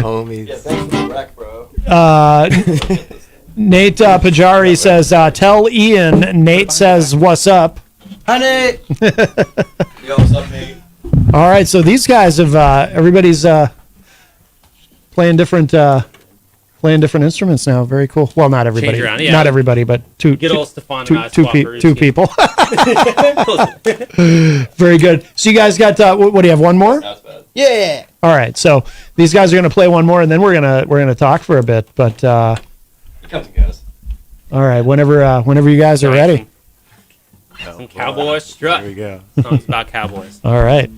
homies. Yeah, thanks for the wreck, bro. Nate Pajari says, tell Ian, Nate says, what's up? Hi, Nate. Yo, what's up, Nate? All right, so these guys have, everybody's playing different instruments now. Very cool. Well, not everybody. Change around, yeah. Not everybody, but two people. Very good. So you guys got, what do you have, one more? Yeah. All right, so these guys are going to play one more, and then we're gonna talk for a bit, but... Comes and goes. All right, whenever you guys are ready. Some cowboy strut. There we go. Songs about cowboys. All right.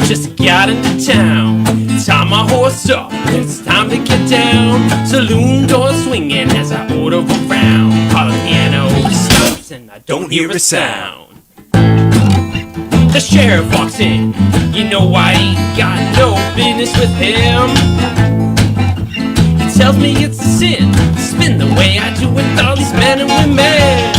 Just got into town, tied my horse up, it's time to get down. Saloon door swinging as I order around. While the piano stops and I don't hear a sound. The sheriff walks in, you know I ain't got no business with him. He tells me it's a sin to spin the way I do with all these men and women.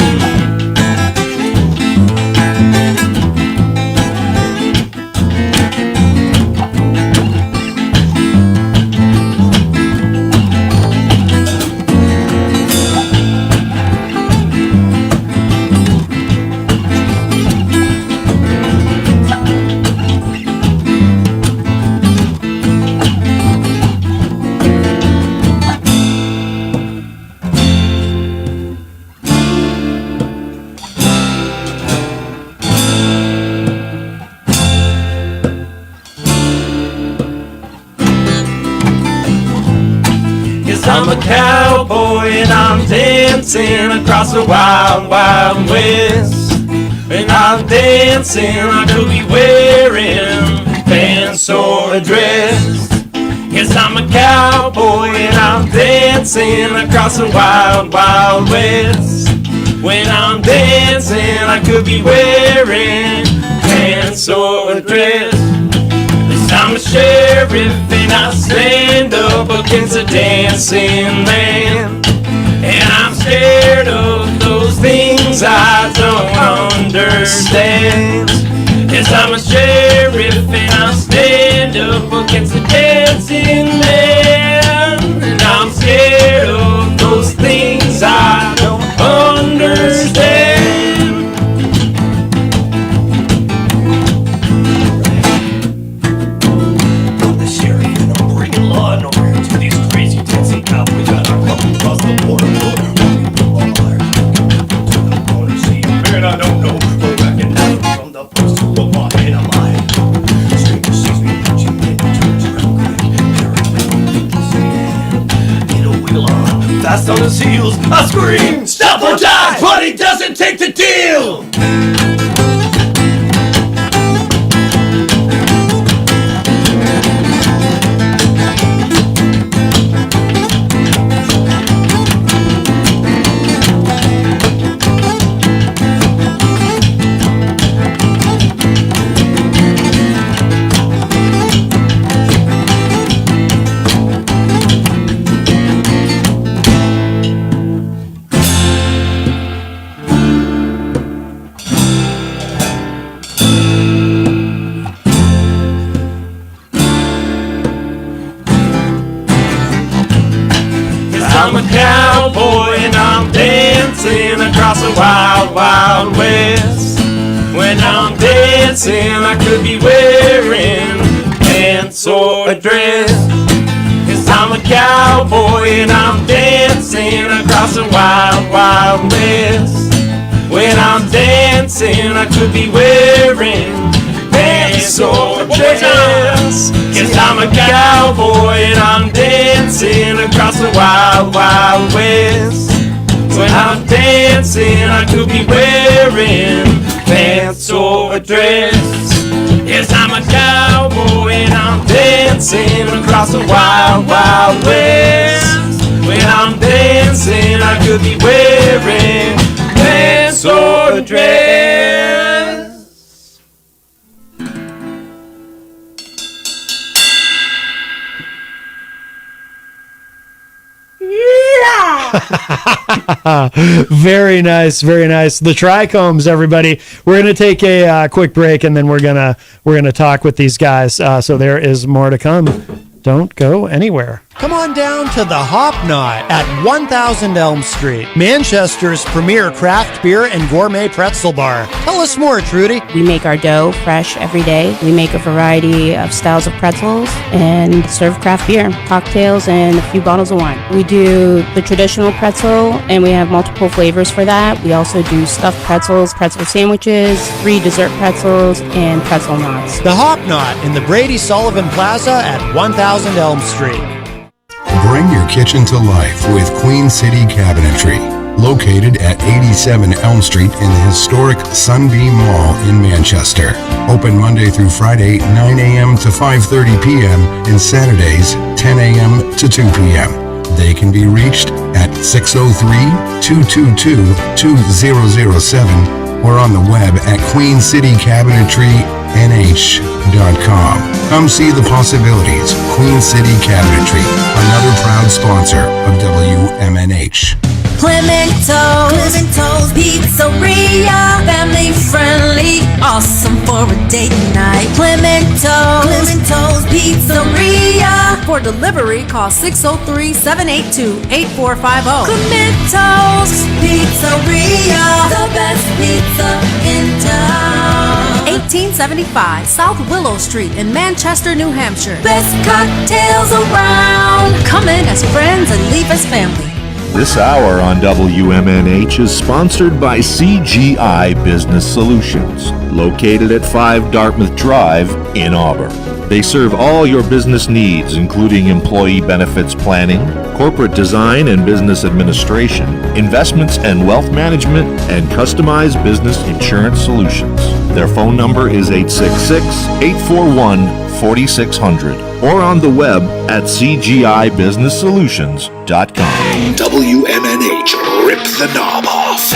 I'm a cowboy and I'm dancing across the wild, wild west. And I'm dancing, I could be wearing pants or a dress. Yes, I'm a cowboy and I'm dancing across the wild, wild west. When I'm dancing, I could be wearing pants or a dress. I'm a sheriff and I stand up against a dancing man. And I'm scared of those things I don't understand. Yes, I'm a sheriff and I stand up against a dancing man. And I'm scared of those things I don't understand. I don't know, but backing down from the first to a walk in a line. Stranger sees me punching in, turns around quick, get a wheel on, fast on his heels. I scream, stop or die, but he doesn't take the deal. I'm a cowboy and I'm dancing across the wild, wild west. When I'm dancing, I could be wearing pants or a dress. 'Cause I'm a cowboy and I'm dancing across the wild, wild west. When I'm dancing, I could be wearing pants or a dress. 'Cause I'm a cowboy and I'm dancing across the wild, wild west. When I'm dancing, I could be wearing pants or a dress. Yes, I'm a cowboy and I'm dancing across the wild, wild west. When I'm dancing, I could be wearing pants or a dress. Very nice, very nice. The Trichomes, everybody. We're gonna take a quick break, and then we're gonna talk with these guys. So there is more to come. Don't go anywhere. Come on down to the Hop Knot at 1000 Elm Street, Manchester's premier craft beer and gourmet pretzel bar. Tell us more, Trudy. We make our dough fresh every day. We make a variety of styles of pretzels and serve craft beer, cocktails, and a few bottles of wine. We do the traditional pretzel, and we have multiple flavors for that. We also do stuffed pretzels, pretzel sandwiches, free dessert pretzels, and pretzel knots. The Hop Knot in the Brady Sullivan Plaza at 1000 Elm Street. Bring your kitchen to life with Queen City Cabinetry, located at 87 Elm Street in the historic Sunbeam Mall in Manchester. Open Monday through Friday, 9 a.m. to 5:30 p.m. and Saturdays, 10 a.m. to 2 p.m. They can be reached at 603-222-2007 or on the web at queencitycabinetrynh.com. Come see the possibilities. Queen City Cabinetry, another proud sponsor of WMNH. Clemento's Pizzeria, family friendly, awesome for a date night. Clemento's Pizzeria. For delivery, call 603-782-8450. Clemento's Pizzeria, the best pizza in town. 1875 South Willow Street in Manchester, New Hampshire. Best cocktails around. Come in as friends and leave as family. This hour on WMNH is sponsored by CGI Business Solutions, located at 5 Dartmouth Drive in Auburn. They serve all your business needs, including employee benefits planning, corporate design and business administration, investments and wealth management, and customized business insurance solutions. Their phone number is 866-841-4600 or on the web at cgibusinesssolutions.com. WMNH, rip the knob off.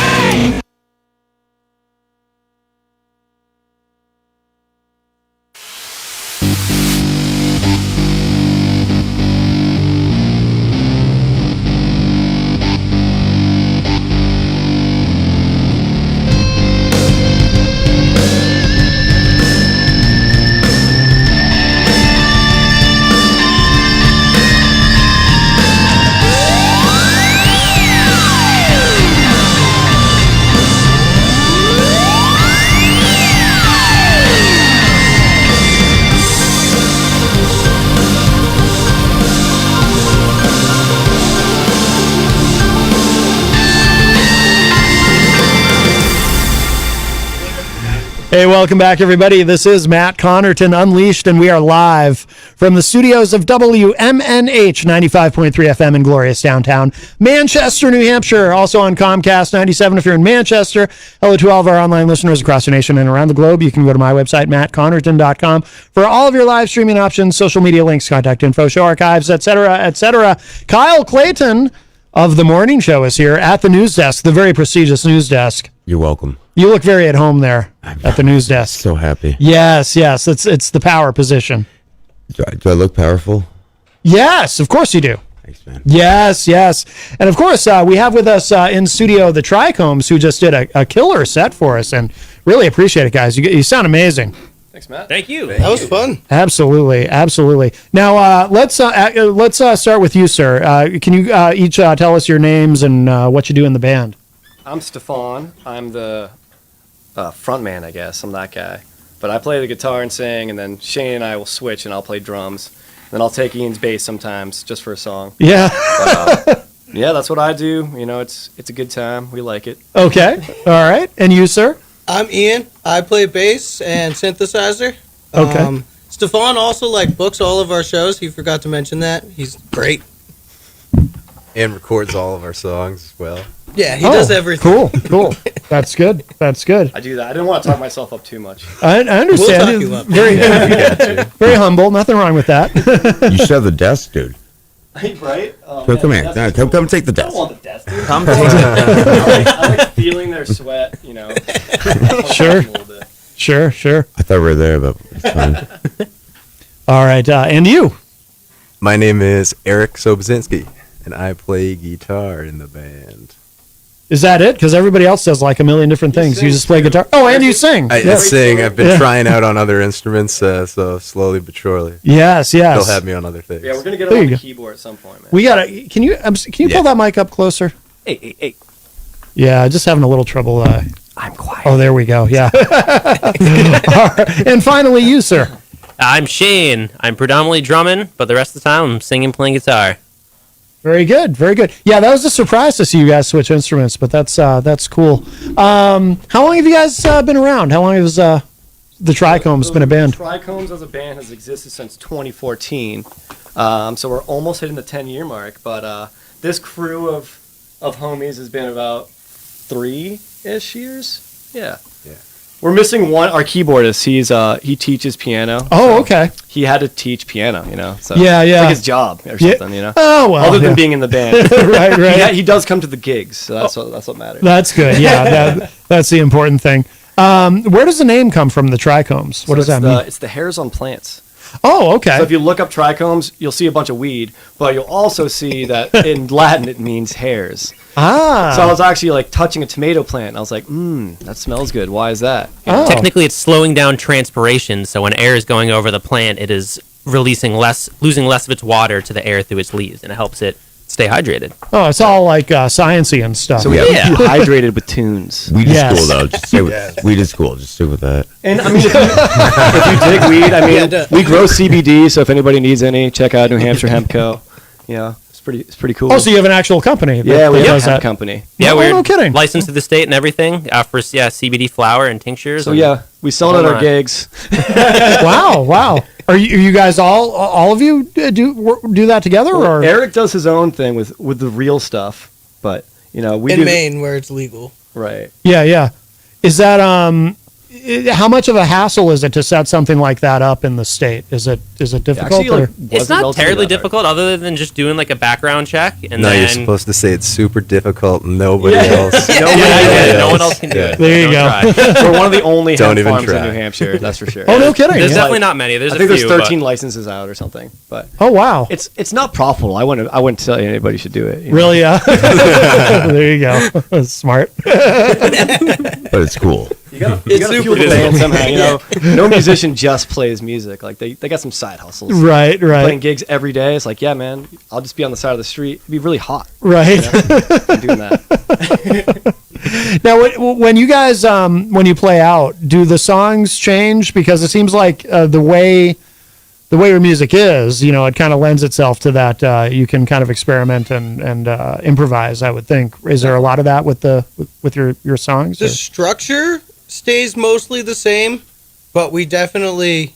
Hey, welcome back, everybody. This is Matt Connarton Unleashed, and we are live from the studios of WMNH 95.3 FM in glorious downtown Manchester, New Hampshire. Also on Comcast 97 if you're in Manchester. Hello to all of our online listeners across the nation and around the globe. You can go to my website, mattconnerton.com, for all of your live streaming options, social media links, contact info, show archives, etc., etc. Kyle Clayton of The Morning Show is here at the news desk, the very prestigious news desk. You're welcome. You look very at home there at the news desk. So happy. Yes. It's the power position. Do I look powerful? Yes, of course you do. Thanks, man. Yes. And of course, we have with us in studio the Trichomes, who just did a killer set for us, and really appreciate it, guys. You sound amazing. Thanks, Matt. Thank you. That was fun. Absolutely, absolutely. Now let's start with you, sir. Can you each tell us your names and what you do in the band? I'm Stefan. I'm the front man, I guess. I'm that guy. But I play the guitar and sing, and then Shane and I will switch, and I'll play drums. Then I'll take Ian's bass sometimes, just for a song. Yeah. But, yeah, that's what I do. You know, it's a good time. We like it. Okay. All right. And you, sir? I'm Ian. I play bass and synthesizer. Okay. Stefan also books all of our shows. He forgot to mention that. He's great. And records all of our songs as well. Yeah, he does everything. Cool. That's good. That's good. I do that. I didn't want to talk myself up too much. I understand. We'll talk you up. Very, very humble. Nothing wrong with that. You should have the desk, dude. Right? Oh, So come here. No, come take the I don't desk. want the desk, dude. Come take the I like feeling their sweat, you know. Sure. Sure. I thought we were there, but it's fine. All right. And you? My name is Eric Sobzinski, and I play guitar in the band. Is that it? Because everybody else does a million different things. You just play guitar. Oh, and you sing. I sing. I've been trying out on other instruments, so slowly but surely. Yes. They'll have me on other things. Yeah, we're going to get There on you the go. keyboard at some point, man. We gotta. Can you pull that mic up closer? Hey. Yeah, just having a little trouble. I'm quiet. Oh, there we go. Yeah. All right. And finally, you, sir. I'm Shane. I'm predominantly drumming, but the rest of the time I'm singing, playing guitar. Very good. Yeah, that was a surprise to see you guys switch instruments, but that's cool. How long have you guys been around? How long has the Trichomes been a band? Trichomes as a band has existed since 2014. So we're almost hitting the 10-year mark, but this crew of homies has been about 3-ish years. Yeah. We're missing one. Our keyboardist. He teaches piano. Oh, so okay. He had to teach piano, you know. So Yeah. It's like his job or something, you know. Oh well. Other than being in the band, right. Yeah, he does come to the gigs, so that's what matters. That's good. Yeah, that's the important thing. Where does the name come from? The Trichomes. What does that mean? It's the hairs on plants. Oh, okay. So if you look up trichomes, you'll see a bunch of weed, but you'll also see that in Latin it means hairs. Ah. So I was actually touching a tomato plant, and I was like, that smells good. Why is that? Oh. Technically, it's slowing down transpiration, so when air is going over the plant, it is losing less of its water to the air through its leaves, and it helps it stay hydrated. Oh, it's all sciencey and stuff. So we keep you hydrated with tunes. Weed is cool, though. Just stay with, weed is cool. Just stick with that. And I mean, if you dig weed, I mean, we grow CBD, so if anybody needs any, check out New Hampshire Hemp Co. Yeah, it's pretty cool. Oh, so you have an actual company? Yeah, we have a does hemp that. company. Yeah, Oh, we're no kidding. licensed to the state and everything. For CBD flower and tinctures. So and yeah, we sell it at our gigs. Wow. Are you guys all of you do that together, or Eric does his own thing with the real stuff, but we in do Maine where it's legal. Right. Yeah. Is that how much of a hassle is it to set something like that up in the state? Is it difficult? Actually, It's not terribly difficult, other than just doing a background check, and No, then you're supposed to say it's super difficult. Nobody Yeah. else. no one else can do it. There you Don't go. try. We're one of the only Don't hemp even farms try. in New Hampshire. That's for sure. Oh, no kidding. There's Yeah. definitely not many. There's I think a few, there's 13 licenses out or something, but Oh wow. it's not profitable. I wouldn't tell you anybody should do it. Really? Yeah. There you go. That's smart. But it's cool. You gotta fuel the band somehow. No musician just plays music. They got some side hustles. Right. Playing gigs every day. It's yeah, man. I'll just be on the side of the street. It'd be really hot. Right. I'm doing that. Now, when you guys when you play out, do the songs change? Because it seems like the way your music is, it kind of lends itself to that. You can kind of experiment and improvise. I would think. Is there a lot of that with your songs? The or? structure stays mostly the same, but we definitely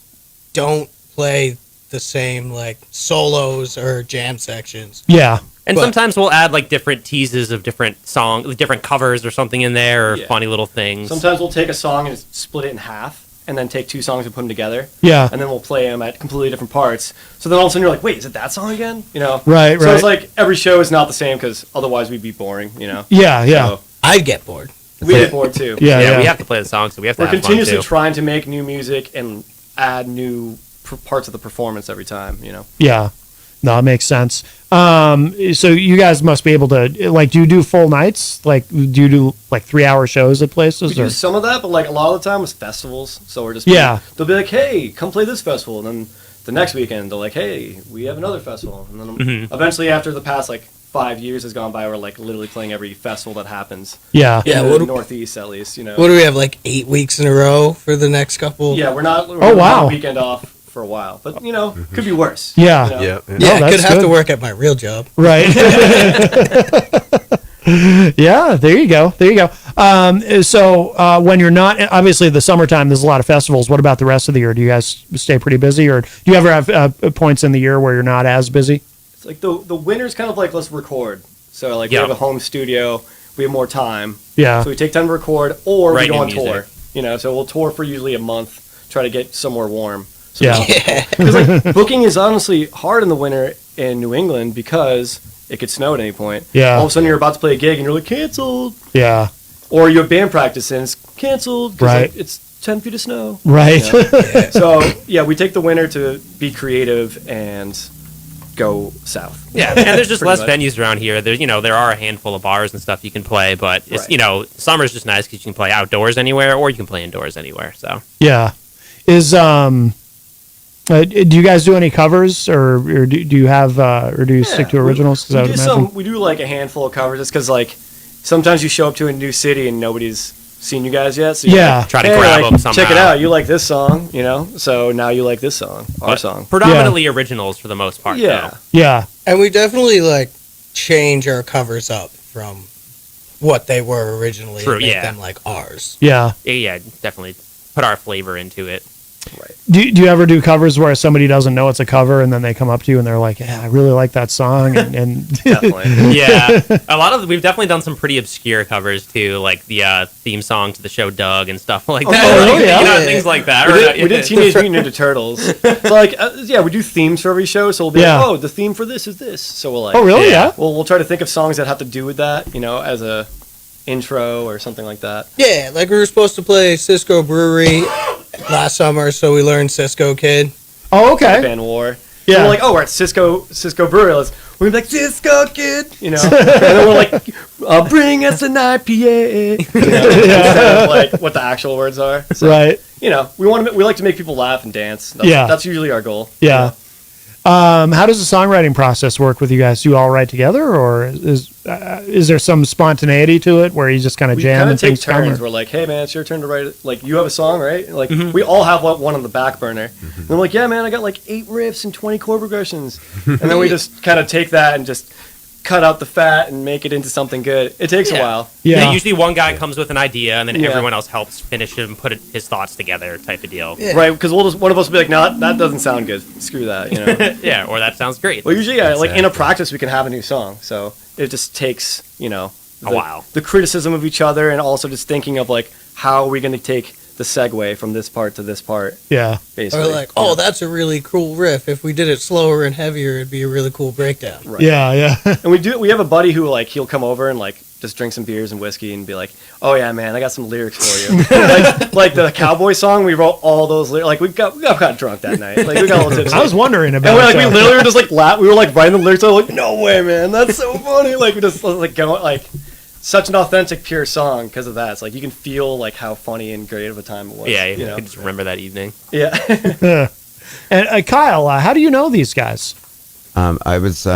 don't play the same solos or jam sections. Yeah. And sometimes we'll add different teases of different songs, different covers or something in there, or funny little things. Sometimes we'll take a song and split it in half, and then take two songs and put them together. Yeah. And then we'll play them at completely different parts. So then all of a sudden you're like, wait, is it that song again? Right. So it's every show is not the same because otherwise we'd be boring. Yeah. So I'd get bored. we get bored too. Yeah. We have to play the song, so we have to We're have fun continuously too. trying to make new music and add new parts of the performance every time. Yeah. No, it makes sense. So you guys must be able to, like, do you do full nights? Like, do you do like 3-hour shows at places? We do some of that, but like a lot of the time it's festivals. So we're just they'll be like, hey, come play this festival, and then the next weekend they're like, hey, we have another festival, and then eventually after the past like 5 years has gone by, we're like literally playing every festival that happens. Yeah, in the Northeast at least. You know, What do we have, like 8 weeks in a row for the next couple? Yeah, we're not. We're Oh, wow. a weekend off for a while, but you know, could be worse. Yeah. you know? Yeah, I could that's have to good. work at my real job. Right. Yeah, there you go. There you go. So when you're not, obviously the summertime, there's a lot of festivals. What about the rest of the year? Do you guys stay pretty busy, or do you ever have points in the year where you're not as busy? It's like the winter's kind of like, let's record. So like we have a home studio, we have more time. Yeah. So we take time to record, or Write we go new on music. tour. You know, so we'll tour for usually a month, try to get somewhere warm. So Yeah. Because like booking is honestly hard in the winter in New England because it could snow at any point. Yeah. All of a sudden you're about to play a gig and you're like, canceled. Yeah. Or you have band practice and it's canceled because Right. like, it's 10 feet of snow. Right. You know? So yeah, we take the winter to be creative and go south. Yeah, and there's just Pretty less much. venues around here. There's, there are a handful of bars and stuff you can play, but it's, Right. Summer's just nice because you can play outdoors anywhere, or you can play indoors anywhere. So Yeah. Is do you guys do any covers, or do you have, or do you stick to originals? 'Cause I would imagine. We do like a handful of covers just because like sometimes you show up to a new city and nobody's seen you guys yet. So you're Yeah. like, Try to hey, grab like, them somehow. check it out. You like this song, so now you like this song, our But song. predominantly originals for the most part. Yeah. though. Yeah. And we definitely like change our covers up from what they were originally True, and make yeah. them like ours. Yeah. Yeah, definitely put our flavor into it. Right. Do you ever do covers where somebody doesn't know it's a cover and then they come up to you and they're like, yeah, I really like that song, and Definitely. Yeah, we've definitely done some pretty obscure covers too, like the theme song to the show Doug and stuff like that. Oh, Like, yeah. things like that. We did Teenage Mutant Ninja Turtles. So like, we do themes for every show. So we'll be Yeah. like, oh, the theme for this is this. So we'll like, Oh, really? Yeah. We'll try to think of songs that have to do with that, as a intro or something like that. Yeah, like we were supposed to play Cisco Brewery last summer, so we learned Cisco Kid. Oh, okay. Fan War. Yeah. So we're like, oh, we're at Cisco Brewery. We're like, Cisco Kid, and then we're like, bring us an IPA. Instead of like what the actual words are. So, Right. we like to make people laugh and dance. That's usually our goal. Yeah. How does the songwriting process work with you guys? Do you all write together, or is there some spontaneity to it where you just kind of We jam kind and of take things come? turns. We're like, hey man, it's your turn to write it. Like, you have a song, right? Like, we all have one on the back burner. And I'm like, yeah man, I got like 8 riffs and 20 chord progressions. And then we just kind of take that and just cut out the fat and make it into something good. It takes a while. Yeah. Usually one guy comes with an idea, and then Yeah. everyone else helps finish it and put his thoughts together, type of deal. Right, because one of us will be like, no, that doesn't sound good. Screw that, Yeah, or that sounds great. Well, usually, like in a practice, we can have a new song. So it just takes, a while. The criticism of each other, and also just thinking of like, how are we going to take the segue from this part to this part? Yeah. Basically. Or like, oh, that's a really cool riff. If we did it slower and heavier, it'd be a really cool breakdown. Right. Yeah. And we have a buddy who like he'll come over and like just drink some beers and whiskey and be like, oh yeah man, I got some lyrics for you. like the cowboy song, we wrote all those lyrics. Like we got drunk that night. Like we got a little tipsy. I was wondering about. And we literally were just like laugh. We were like writing the lyrics. I was like, no way man, that's so funny. Like we just like going like such an authentic, pure song because of that. It's like you can feel like how funny and great of a time it was. Yeah, you can just remember that evening. Yeah. And Kyle, how do you know these guys? I was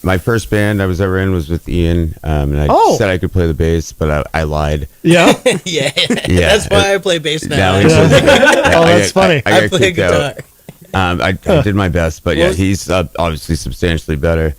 my first band I was ever in was with Ian, and I said I could play the bass, but I lied. Yeah, yeah. That's why I play bass now. That's funny. I play guitar. I did my best, but yeah, he's obviously substantially better.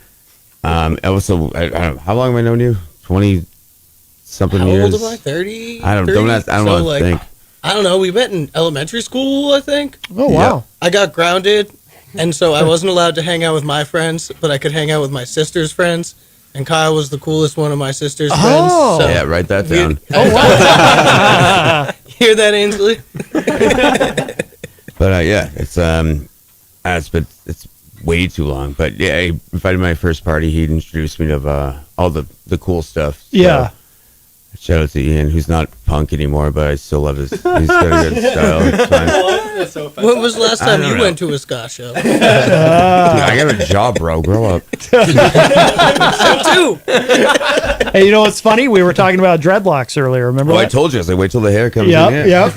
Also, I don't know, how long have I known you? 20-something How years. old am I? 30? I don't 30? want to think. I don't know. We met in elementary school, I think. Oh, wow. I got grounded, and so I wasn't allowed to hang out with my friends, but I could hang out with my sister's friends. And Kyle was the coolest one of my sister's friends. So Yeah, write that down. Hear that, Ainsley? But yeah, it's way too long. But yeah, he invited my first party. He introduced me to all the cool stuff. So Yeah. it's Shout out to Ian, who's not punk anymore, but I still love his. He's got a good style. It's fine. That's so funny. When was the last I time don't you know. went to a ska show? I got a job, bro. Grow up. So too. Hey, you know what's funny? We were talking about dreadlocks earlier. Remember? Well, I that? told you. I was like, wait till the hair comes Yep, in. yep.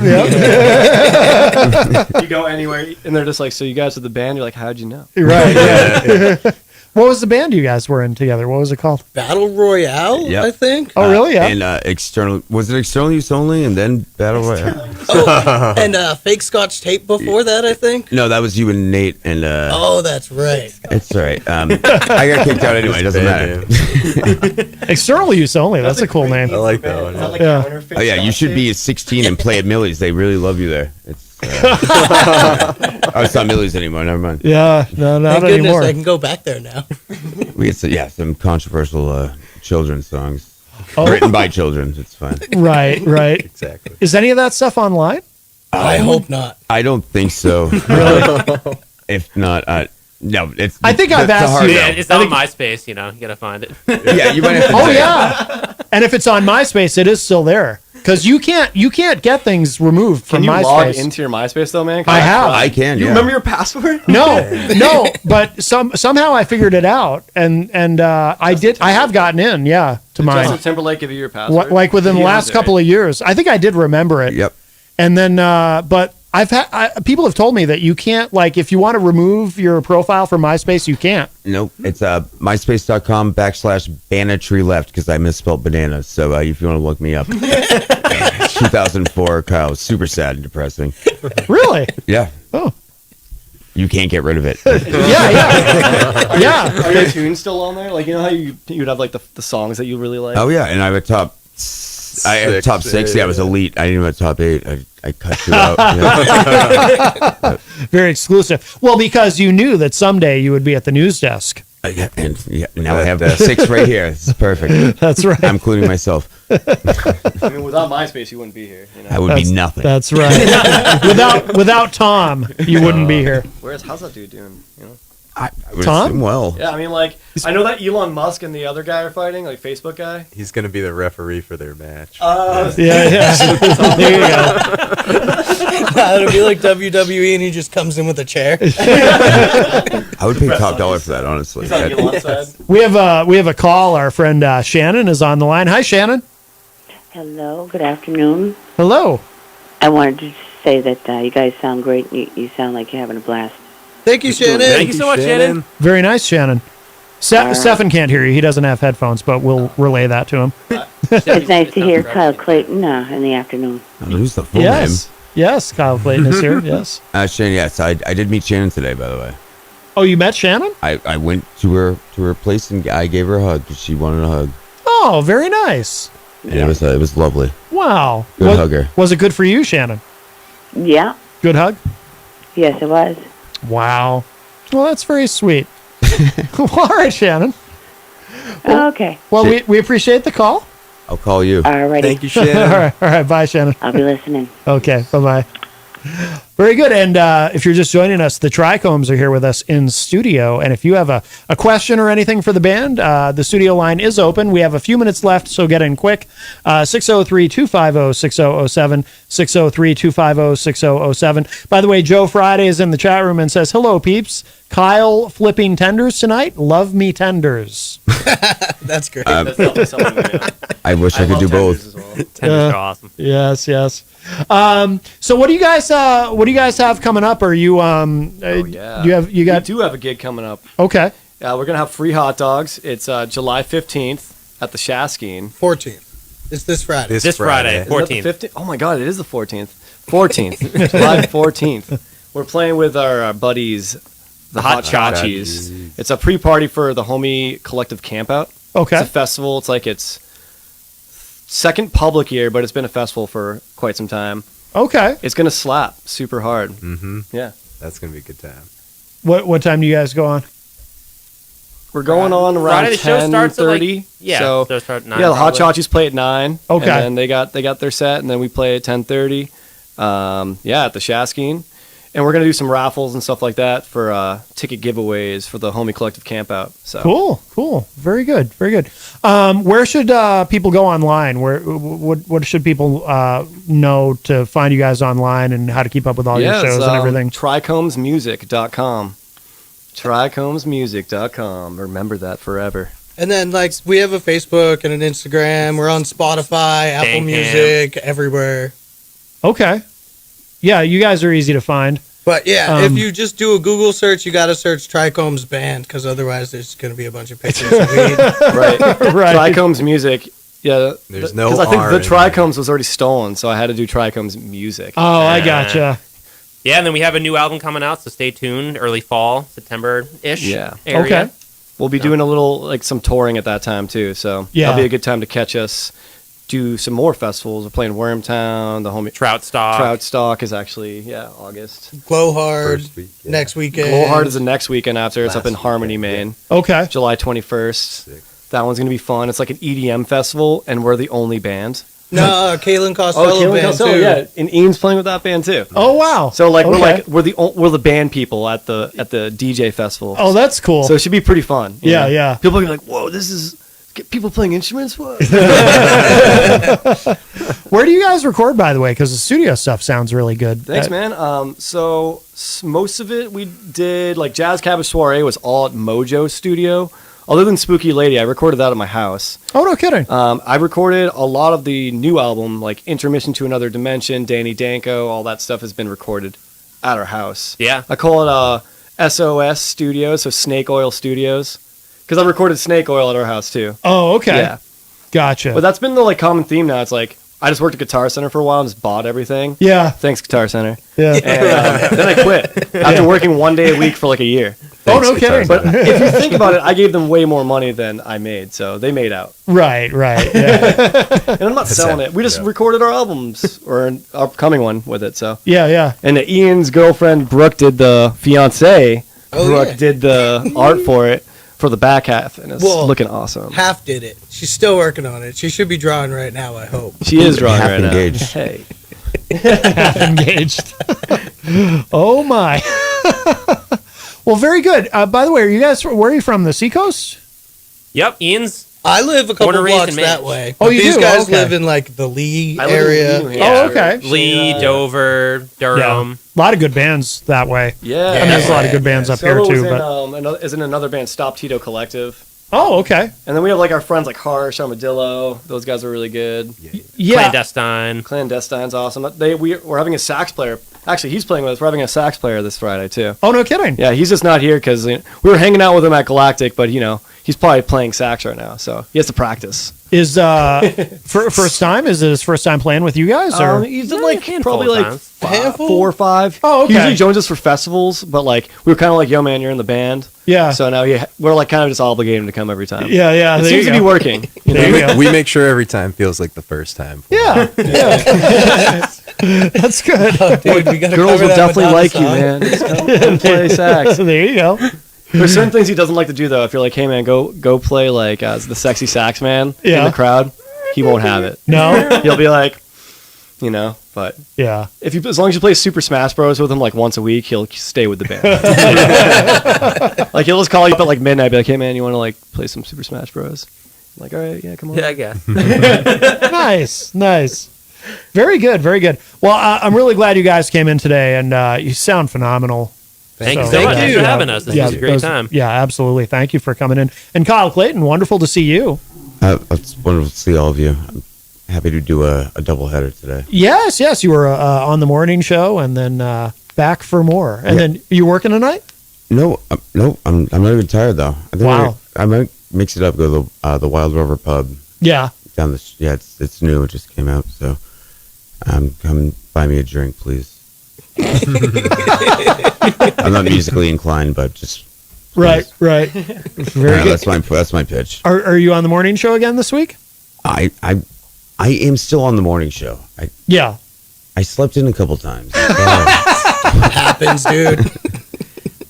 You go anywhere, and they're just like, "So you guys are the band?" You're like, "How'd you know?" Right. Yeah. What was the band you guys were in together? What was it called? Battle Royale, Yep. I think. Oh, really? Yeah. And external. Was it external use only, and then Battle Royale? Oh, and fake Scotch tape before that, I think. No, that was you and Nate. And Oh, that's right. it's all right. I got kicked out anyway. It doesn't matter. External use only. That's a cool name. I like that one. Yeah. Oh yeah, you should be 16 and play at Millie's. They really love you there. It's. Oh, it's not Millie's anymore. Never mind. Yeah. No, not Thank goodness anymore. I can go back there now. We had some controversial children's songs Oh. written by children. It's fine. Right. Right. Exactly. Is any of that stuff online? I hope not. I don't think so. Really? If not, no. It's. I think I've that's a asked hard you- no. Yeah, it's on MySpace, you know. You gotta find it. Yeah, you might have to. Oh check. yeah. And if it's on MySpace, it is still there because you can't get things removed from Can you MySpace. log into your MySpace though, man? 'Cause I have. I can. You Yeah. remember your password? No, but somehow I figured it out, and I have gotten in, to mine. Justin Timberlake give you your password? Like within the last couple of years. I think I did remember it. Yep. And then, but people have told me that you can't, like, if you want to remove your profile from MySpace, you can't. Nope. It's myspace.com/banatry left because I misspelled banana. So if you want to look me up, 2004 Kyle, super sad and depressing. Really? Yeah. Oh. You can't get rid of it. Yeah. Are your tunes still on there? Like, you know how you'd have like the songs that you really like? Oh yeah, and I have a top. I had top 6. Yeah, I was elite. I didn't have a top 8. I cut you out. Yeah. Very exclusive. Well, because you knew that someday you would be at the news desk. Now I have 6 right here. This is perfect. That's right. I'm including myself. I mean, without MySpace, you wouldn't be here. You know? I would be nothing. That's right. without Tom, you wouldn't be here. How's that dude doing? You know? I would Tom? assume well. Yeah, I mean, like, I know that Elon Musk and the other guy are fighting, like Facebook guy. He's going to be the referee for their match. Yeah. There you go. It'll be like WWE, and he just comes in with a chair. I would pay top dollar for that, honestly. He's on Elon's side. We have a call. Our friend Shannon is on the line. Hi, Shannon. Hello, good afternoon. Hello. I wanted to say that you guys sound great. You sound like you're having a blast. Thank you, Shannon. Thank you so much, Shannon. Very nice, Shannon. Stefan can't hear you. He doesn't have headphones, but we'll relay that to him. It's nice to hear Kyle Clayton in the afternoon. Who's the full Yes. Yes, Kyle Clayton is here. Yes. name? Shannon, yes. I did meet Shannon today, by the way. Oh, you met Shannon? I went to her place and I gave her a hug because she wanted a hug. Oh, very nice. And it was lovely. Wow. Good hugger. Was it good for you, Shannon? Yeah. Good hug? Yes, it was. Wow. Well, that's very sweet. All right, Shannon. Okay. Well, we appreciate the call. I'll call you. All righty. Thank you, Shannon. All right. Bye, Shannon. I'll be listening. Okay. Bye-bye. Very good. And if you're just joining us, the Trichomes are here with us in studio. And if you have a question or anything for the band, the studio line is open. We have a few minutes left, so get in quick. 603-250-6007, 603-250-6007. By the way, Joe Friday is in the chat room and says, hello, peeps. Kyle flipping tenders tonight. Love me tenders. That's great. I wish I could do both. Tenders are awesome. Yes. So what do you guys have coming up? Are you We do have a gig coming up. Okay. We're gonna have free hot dogs. It's July 15th at the Shaskeen. 14th. It's this Friday. This Friday, 14th. 15th? Oh my God, it is the 14th. 14th, July 14th. We're playing with our buddies, the Hot Chachis. It's a pre-party for the Homie Collective Campout. Okay. It's a festival. It's like its second public year, but it's been a festival for quite some time. Okay. It's gonna slap super hard. Mm-hmm. Yeah. That's going to be a good time. What time do you guys go on? We're going on around Friday, the show starts at, like- 10:30. yeah, So show starts at 9 yeah, the Hot probably. Chachis play at 9. Okay. And then they got their set, and then we play at 10:30. At the Shaskeen. And we're going to do some raffles and stuff like that for ticket giveaways for the Homie Collective Campout. So Cool. Very good. Where should people go online? What should people know to find you guys online and how to keep up with all your shows and everything? Trichomesmusic.com. Trichomesmusic.com. Remember that forever. And then, like, we have a Facebook and an Instagram. We're on Spotify, Apple Music, everywhere. Okay. Yeah, you guys are easy to find. But yeah, if you just do a Google search, you got to search Trichomes Band, because otherwise there's going to be a bunch of pictures of weed. Right. Trichomes Music. Yeah. There's no Because I think R the in Trichomes was already stolen, so I had to do Trichomes Music. Oh, I gotcha. Yeah, and then we have a new album coming out, so stay tuned. Early fall, September-ish. Yeah. Area. Okay. We'll be doing a little, like, some touring at that time, too. So Yeah. that'll be a good time to catch us. Do some more festivals. We're playing Wormtown, the Homie Trout Stock is actually August. Glow Hard next weekend. Glow Hard is the next weekend after. It's up in Harmony, Maine. Okay. July 21st. That one's gonna be fun. It's like an EDM festival, and we're the only band. No, Kaylin Costello Kaylin band Costello, too. yeah, and Ian's playing with that band too. Oh wow! So like Okay. we're the band people at the DJ festival. Oh, that's cool. So it should be pretty fun. you Yeah, know? yeah. People are gonna be like, "Whoa, this is get people playing instruments." What? Where do you guys record, by the way? Because the studio stuff sounds really good. Thanks, man. So most of it we did, like Jazz Cabbage Soiree was all at Mojo Studio. Other than Spooky Lady, I recorded that at my house. Oh, no kidding. I recorded a lot of the new album, like Intermission to Another Dimension, Danny Danko, all that stuff has been recorded at our house. Yeah. I call it SOS Studios, so Snake Oil Studios, because I recorded Snake Oil at our house too. Oh, okay. Yeah. Gotcha. But that's been the like common theme now. It's like I just worked at Guitar Center for a while and just bought everything. Yeah. Thanks, Guitar Center. Yeah. And then I quit after working 1 day a week for like a year. Oh, no kidding. But if you think about it, I gave them way more money than I made, so they made out. Right. Yeah. And I'm not selling it. We just recorded our albums or an upcoming one with it. So Yeah. And Ian's girlfriend Brooke did the fiance. Oh, Brooke yeah. did the art for it for the back half, and it's looking awesome. Half did it. She's still working on it. She should be drawing right now, I hope. She is drawing Half right engaged. now. Hey. Half engaged. Oh my. Well, very good. By the way, are you guys? Where are you from? The Seacoast? Yep, Ian's. I live a couple Born and raised blocks in that Maine. way. Oh, But you these do? guys Okay. live in like the Lee I live in area. Lee, yeah. Oh, okay. Lee, Dover, Durham. A lot of good bands that way. Yeah. I mean, there's a lot of good bands up here Solo too. was But is in another band, Stop Tito Collective. oh, okay. And then we have like our friends like Harsh, Armadillo. Those guys are really good. Yeah. Clandestine. Clandestine's awesome. We're having a sax player. Actually, he's playing with us. We're having a sax player this Friday too. Oh, no kidding. Yeah, he's just not here because we were hanging out with him at Galactic, but he's probably playing sax right now, so he has to practice. Is for first time? Is it his first time playing with you guys? Or He's done like handful probably of like times. handful? 4 or 5. Oh, okay. He usually joins us for festivals, but like we were kind of like, yo man, you're in the band. Yeah. So now we're like kind of just obligated him to come every time. Yeah. It there seems you to be go. working. You know? There you go. We make sure every time feels like the first time. Yeah. That's good. Dude, we gotta Girls cover will that definitely Madonna like you, song. man. Just come play sax. There you go. There's certain things he doesn't like to do though. If you're like, hey man, go play like as the sexy sax man in Yeah. the crowd, he won't have it. No. He'll be like, but Yeah. as long as you play Super Smash Bros with him like once a week, he'll stay with the band. Like he'll just call you up at like midnight, be like, hey man, you want to like play some Super Smash Bros? I'm like, all right, yeah, come on. Yeah, I guess. Nice. Very good. Well, I'm really glad you guys came in today, and you sound phenomenal. Thank you so much for having us. This was a great time. Yeah, absolutely. Thank you for coming in. And Kyle Clayton, wonderful to see you. It's wonderful to see all of you. I'm happy to do a doubleheader today. Yes. You were on the morning show, and then back for more. And then you working tonight? No, I'm not even tired though. I think I might mix it up. Go to the Wild Rover Pub. Yeah. Down the it's new. It just came out. So, come buy me a drink, please. I'm not musically inclined, but just right. Very good. That's my pitch. Are you on the morning show again this week? I am still on the morning show. I slept in a couple times. Happens, dude.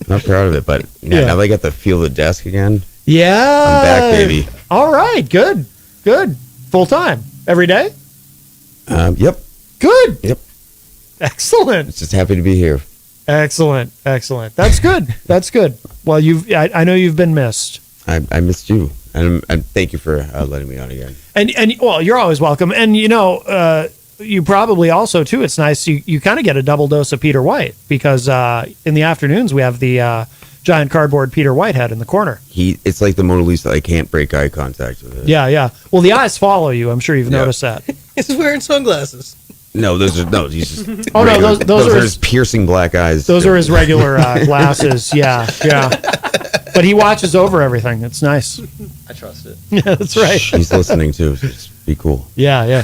Not proud of it, but now that I get to feel the desk again. Yeah. I'm back, baby. All right. Good. Full time every day. Yep. Good. Yep. Excellent. Just happy to be here. Excellent. That's good. Well, I know you've been missed. I missed you, and thank you for letting me on again. And well, you're always welcome. And you probably also too. It's nice you kind of get a double dose of Peter White because in the afternoons we have the giant cardboard Peter Whitehead in the corner. It's like the Mona Lisa. I can't break eye contact with it. Yeah. Well, the eyes follow you. I'm sure you've noticed that. He's wearing sunglasses. No, those are He's just oh no, those are his piercing black eyes. Those are his regular glasses. Yeah. But he watches over everything. It's nice. I trust it. Yeah, that's right. He's listening too. So just be cool. Yeah.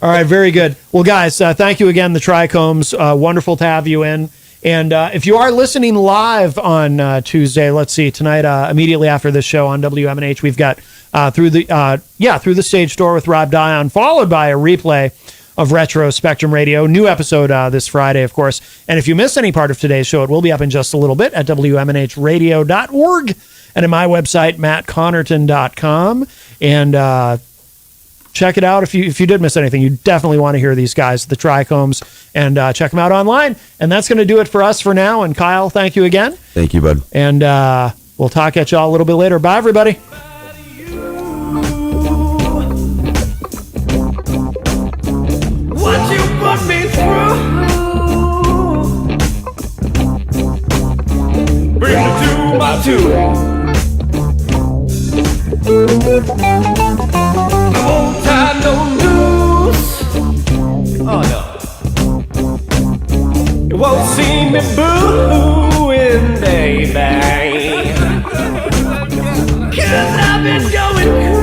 All right, very good. Well, guys, thank you again, the Trichomes. Wonderful to have you in. And if you are listening live on Tuesday, let's see, tonight, immediately after this show on WMNH, we've got Through the Stage Door with Rob Dion, followed by a replay of Retro Spectrum Radio. New episode this Friday, of course. And if you miss any part of today's show, it will be up in just a little bit at WMNHradio.org and at my website, mattconnarton.com. And check it out. If you did miss anything, you definitely want to hear these guys, the Trichomes, and check them out online. And that's going to do it for us for now. And Kyle, thank you again. Thank you, bud. And we'll talk at y'all a little bit later. Bye, everybody. What you put me through, bring me to my tomb. I won't tie no noose. Oh no. You won't see me booing, baby. 'Cause I've been going